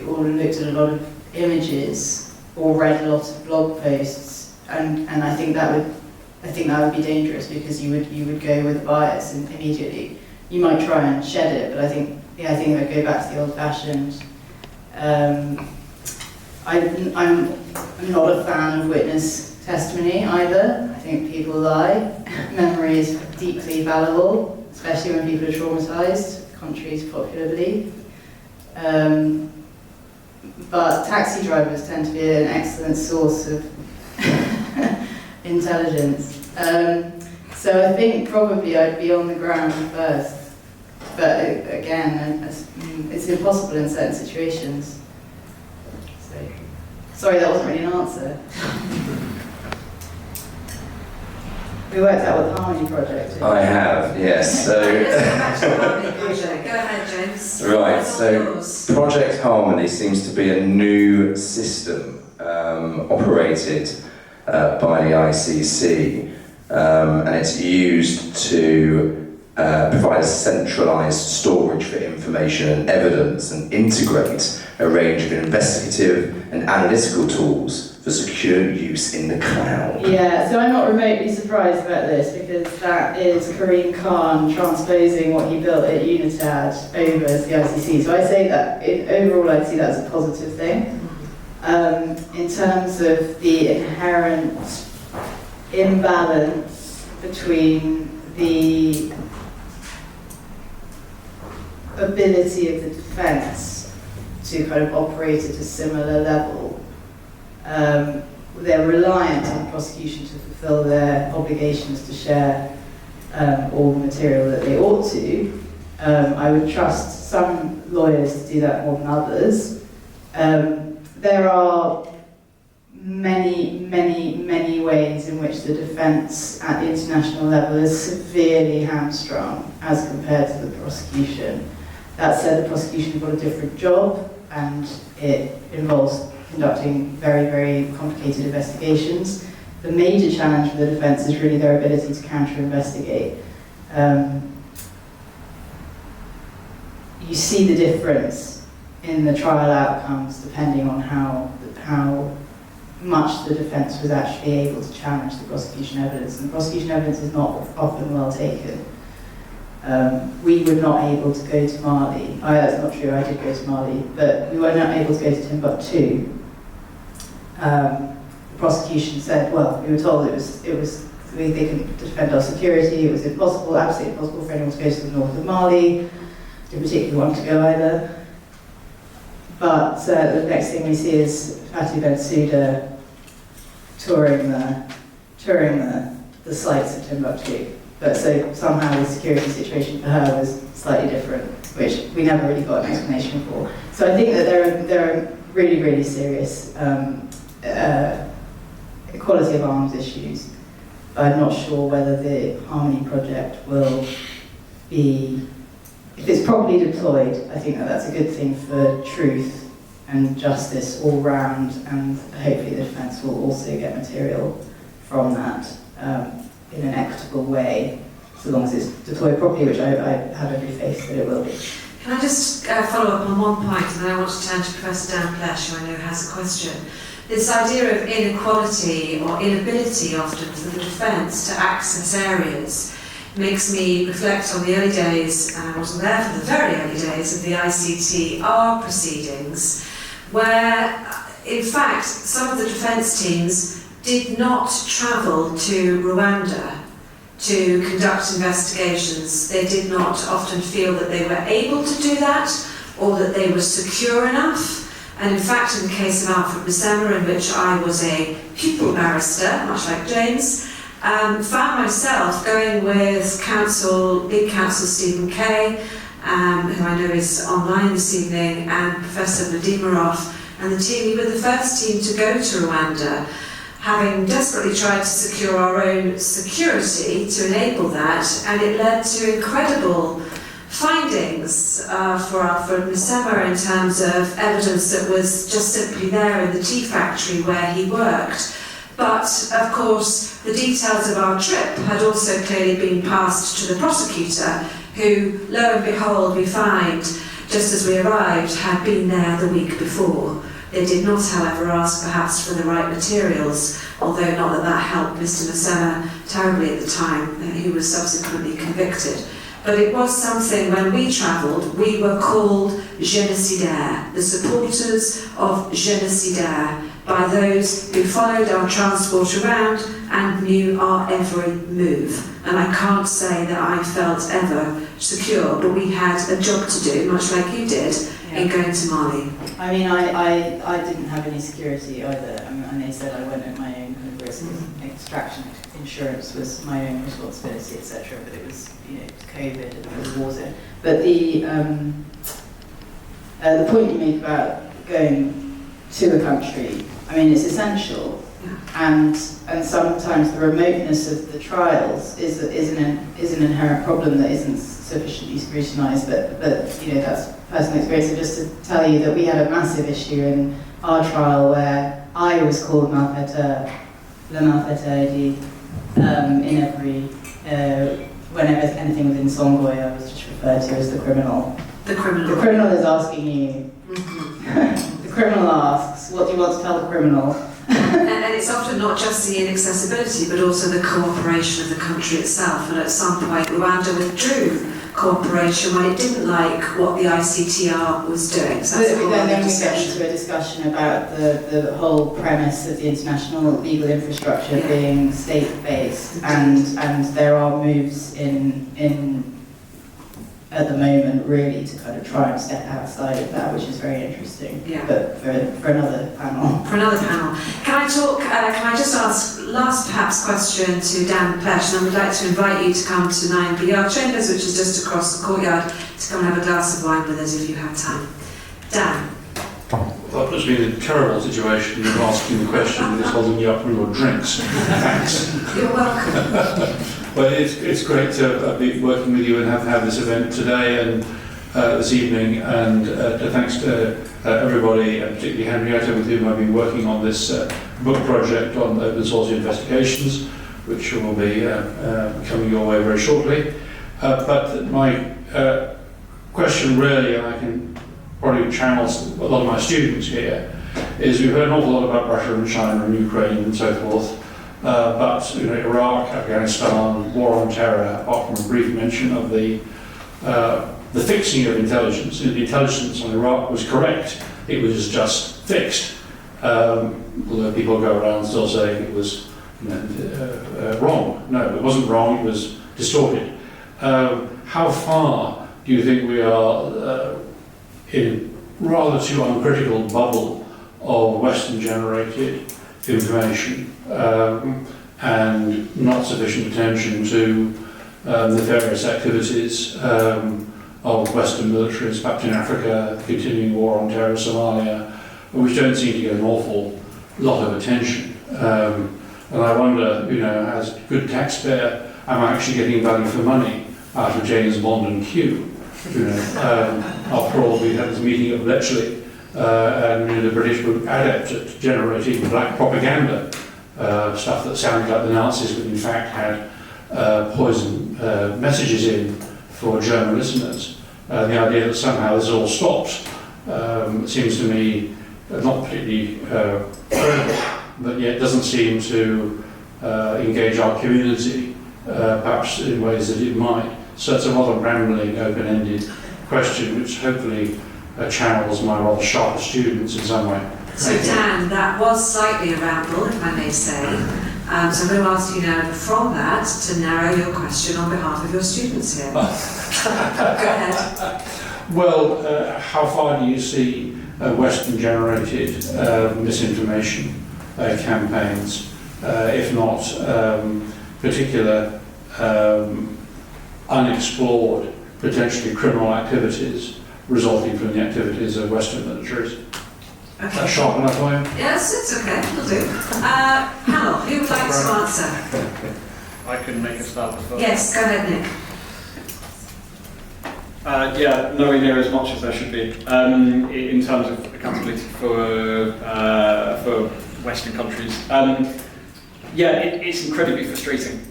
looked at a lot of images or read a lot of blog posts, and I think that would be dangerous, because you would go with a bias immediately. You might try and shed it, but I think I'd go back to the old-fashioned. I'm not a fan of witness testimony either. I think people lie. Memory is deeply fallible, especially when people are traumatised, contrary to popular belief. But taxi drivers tend to be an excellent source of intelligence. So I think probably I'd be on the ground first. But again, it's impossible in certain situations. So, sorry, that wasn't really an answer. We worked out what the Harmony Project is. I have, yes. So Go ahead, James. right, so Project Harmony seems to be a new system operated by the ICC, and it's used to provide a centralised storage for information and evidence, and integrate a range of investigative and analytical tools for secure use in the cloud. Yeah, so I'm not remotely surprised about this, because that is Karim Khan transposing what he built at Unitad over to the ICC. So I say that, overall I'd see that as a positive thing. In terms of the inherent imbalance between the ability of the defence to kind of operate at a similar level, they're reliant on the prosecution to fulfil their obligations to share all the material that they ought to. I would trust some lawyers to do that more than others. There are many ways in which the defence at the international level is severely hamstrung as compared to the prosecution. That said, the prosecution has got a different job, and it involves conducting very, very complicated investigations. The major challenge for the defence is really their ability to counter-investigate. You see the difference in the trial outcomes depending on how much the defence was actually able to challenge the prosecution evidence. And the prosecution evidence is not often well taken. We were not able to go to Mali. That's not true, I did go to Mali, but we were not able to go to Timbuktu. The prosecution said, well, we were told they couldn't defend our security, it was impossible, absolutely impossible for anyone to go to the north of Mali. Didn't particularly want to go either. But the next thing we see is Fatou Bensouda touring the sites of Timbuktu. But so somehow the security situation for her was slightly different, which we never really got an explanation for. So I think that there are really, really serious equality of arms issues. I'm not sure whether the Harmony project will be, if it's properly deployed, I think that that's a good thing for truth and justice all round, and hopefully the defence will also get material from that in an equitable way, so long as it's deployed properly, which I have every faith that it will be. Can I just follow up on one point, and then I want to turn to Professor Dan Plesh, who I know has a question. This idea of inequality or inability often for the defence to access areas makes me reflect on the early days, and I wasn't there for the very early days, of the ICTR proceedings, where in fact some of the defence teams did not travel to Rwanda to conduct investigations. They did not often feel that they were able to do that, or that they were secure enough. And in fact, in the case of Alfred Bissema, in which I was a pupil barrister, much like James, found myself going with lead counsel Stephen Kay, who I know is online this evening, and Professor Vladimiroff and the team. We were the first team to go to Rwanda, having desperately tried to secure our own security to enable that, and it led to incredible findings for Musema in terms of evidence that was just simply there in the tea factory where he worked. But, of course, the details of our trip had also clearly been passed to the prosecutor, who, lo and behold, we find, just as we arrived, had been there the week before. They did not, however, ask perhaps for the right materials, although not that that helped Mr. Musema terribly at the time. He was subsequently convicted. But it was something, when we travelled, we were called génocidaires, the supporters of génocidaires, by those who followed our transport around and knew our every move. And I can't say that I felt ever secure, but we had a job to do, much like you did, in going to Mali. I mean, I didn't have any security either. I mean, and they said I went at my own kind of risk. Extraction insurance was my own responsibility, etc. But it was, COVID and the war zone. But the point you make about going to a country, I mean, it's essential, and sometimes the remoteness of the trials is an inherent problem that isn't sufficiently scrutinised. But that's personal experience. So just to tell you that we had a massive issue in our trial where I was called malfaiteur, le malfaiteur dit, in every whenever anything was in Songoy, I was just referred to as the criminal. The criminal. The criminal is asking you. The criminal asks, what do you want to tell the criminal? And it's often not just the inaccessibility, but also the cooperation of the country itself. And at some point, Rwanda withdrew cooperation when it didn't like what the ICTR was doing. So that's then we get into a discussion about the whole premise of the international legal infrastructure being state-based, and there are moves in at the moment really to kind of try and step outside of that, which is very interesting. Yeah. But for another panel. For another panel. Can I just ask last perhaps question to Dan Plesh, and I would like to invite you to come to 9BR Chambers, which is just across the courtyard, to come and have a glass of wine with us if you have time. Dan. That puts me in a terrible situation of asking the question and it's holding you up for your drinks. Thanks. You're welcome. Well, it's great to be working with you and have this event today and this evening, and thanks to everybody, and particularly Henrietta, with whom I've been working on this book project on open source investigations, which will be coming your way very shortly. But my question really, and I can probably channel a lot of my students here, is we've heard an awful lot about Russia and China and Ukraine and so forth. But Iraq, Afghanistan, war on terror, apart from a brief mention of the fixing of intelligence. The intelligence on Iraq was correct. It was just fixed. Although people go around still saying it was wrong. No, it wasn't wrong, it was distorted. How far do you think we are in rather too uncritical bubble of Western-generated information and not sufficient attention to nefarious activities of Western militaries, perhaps in Africa, continuing war on terror, Somalia, which don't seem to get an awful lot of attention. And I wonder, as a good taxpayer, am I actually getting value for money out of James Bond and Q? After all, we had this meeting at Bletchley, and the British were adept at generating black propaganda, stuff that sounded like the Nazis, but in fact had poison messages in for German listeners. The idea that somehow this all stopped seems to me not particularly credible, but yet doesn't seem to engage our community, perhaps in ways that it might. So it's a rather rambling, open-ended question, which hopefully channels my rather sharp students in some way. So Dan, that was slightly a ramble, if I may say. So I'm going to ask you now from that to narrow your question on behalf of your students here. Go ahead. Well, how far do you see Western-generated misinformation campaigns, if not particular unexplored, potentially criminal activities resulting from the activities of Western militaries. Okay. That's sharp enough for you? Yes, it's okay, will do. Panel, who would like to answer? I can make a start as well. Yes, go ahead, Nick. Yeah, nowhere near as much as there should be in terms of accountability for Western countries. It's incredibly frustrating.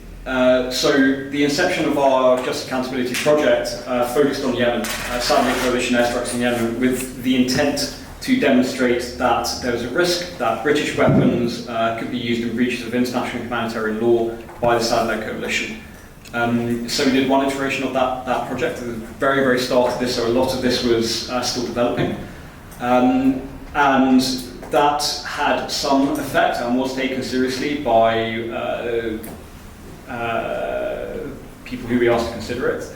So the inception of our Just Accountability project focused on Yemen, Satellite Coalition airstrikes in Yemen, with the intent to demonstrate that there was a risk that British weapons could be used in breaches of international humanitarian law by the Satellite Coalition. So we did one iteration of that project at the very, very start of this, so a lot of this was still developing. And that had some effect and was taken seriously by people who we asked to consider it.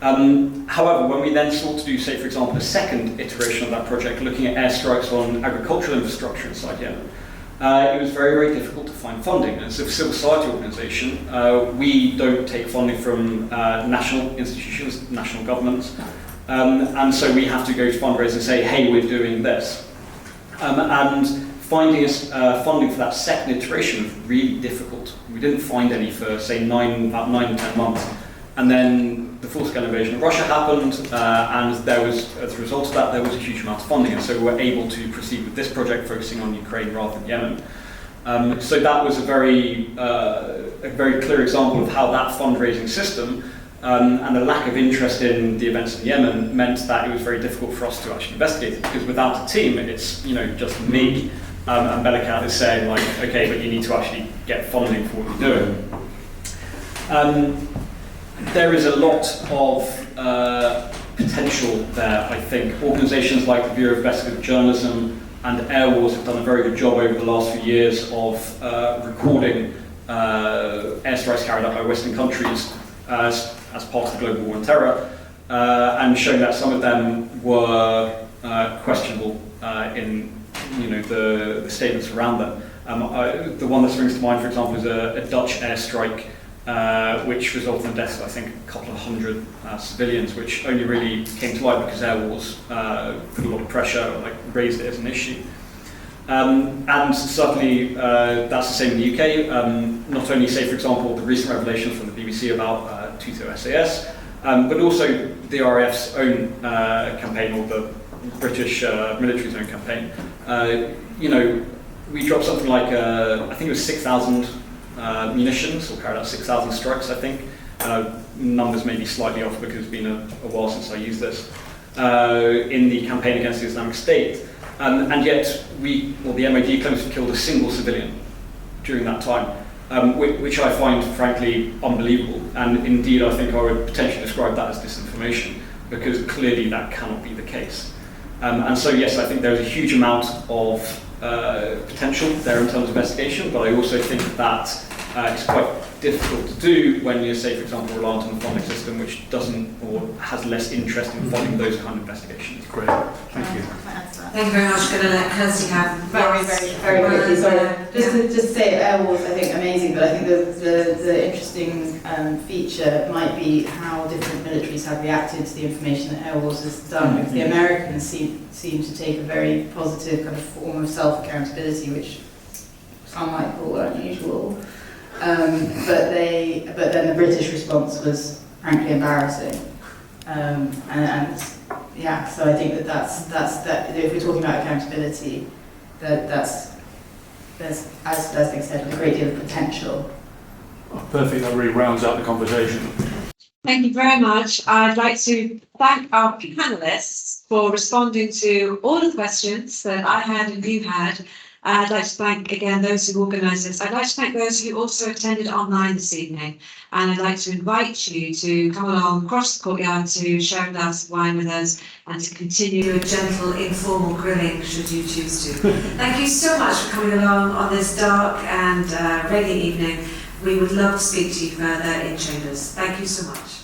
However, when we then sought to do, say, for example, a second iteration of that project, looking at airstrikes on agricultural infrastructure inside Yemen, it was very, very difficult to find funding. As a civil society organisation, we don't take funding from national institutions, national governments, and so we have to go to fundraise and say, hey, we're doing this. And finding funding for that second iteration was really difficult. We didn't find any for, say, about 9 to 10 months. And then the full-scale invasion of Russia happened, and there was, as a result of that, there was a huge amount of funding, and so we were able to proceed with this project, focusing on Ukraine rather than Yemen. So that was a very clear example of how that fundraising system and the lack of interest in the events in Yemen meant that it was very difficult for us to actually investigate it, because without a team, it's just me and Belikat is saying, like, okay, but you need to actually get funding for what you're doing. There is a lot of potential there, I think. Organisations like the Bureau of Investigative Journalism and Air Wars have done a very good job over the last few years of recording airstrikes carried out by Western countries as part of the global war on terror, and showing that some of them were questionable in the statements around them. The one that springs to mind, for example, is a Dutch airstrike which resulted in the deaths of, I think, a couple of hundred civilians, which only really came to light because Air Wars put a lot of pressure, raised it as an issue. And certainly that's the same in the UK. Not only, say, for example, the recent revelations from the BBC about Tuto SAS, but also the RAF's own campaign, or the British military's own campaign. We dropped something like, I think it was 6,000 munitions, or carried out 6,000 strikes, I think. Numbers may be slightly off because it's been a while since I used this, in the campaign against the Islamic State. And yet the MOD claims to have killed a single civilian during that time, which I find, frankly, unbelievable. And indeed, I think I would potentially describe that as disinformation, because clearly that cannot be the case. And so, yes, I think there's a huge amount of potential there in terms of investigation, but I also think that it's quite difficult to do when you're, say, for example, reliant on the funding system, which doesn't or has less interest in funding those kind of investigations. Great, thank you. Thank you very much. Going to let Kirsty have very quickly. Sorry, just to say, Air Wars, I think amazing, but I think the interesting feature might be how different militaries have reacted to the information that Air Wars has done. Because the Americans seem to take a very positive kind of form of self-accountability, which some might call unusual. But then the British response was frankly embarrassing. So I think that's if we're talking about accountability, there's, as Nick said, a great deal of potential. Oh, perfect, that really rounds out the conversation. Thank you very much. I'd like to thank our panellists for responding to all of the questions that I had and you had. I'd like to thank again those who organised this. I'd like to thank those who also attended online this evening, and I'd like to invite you to come along across the courtyard to share a glass of wine with us and to continue a gentle informal grilling should you choose to. Thank you so much for coming along on this dark and rainy evening. We would love to speak to you further in chambers. Thank you so much.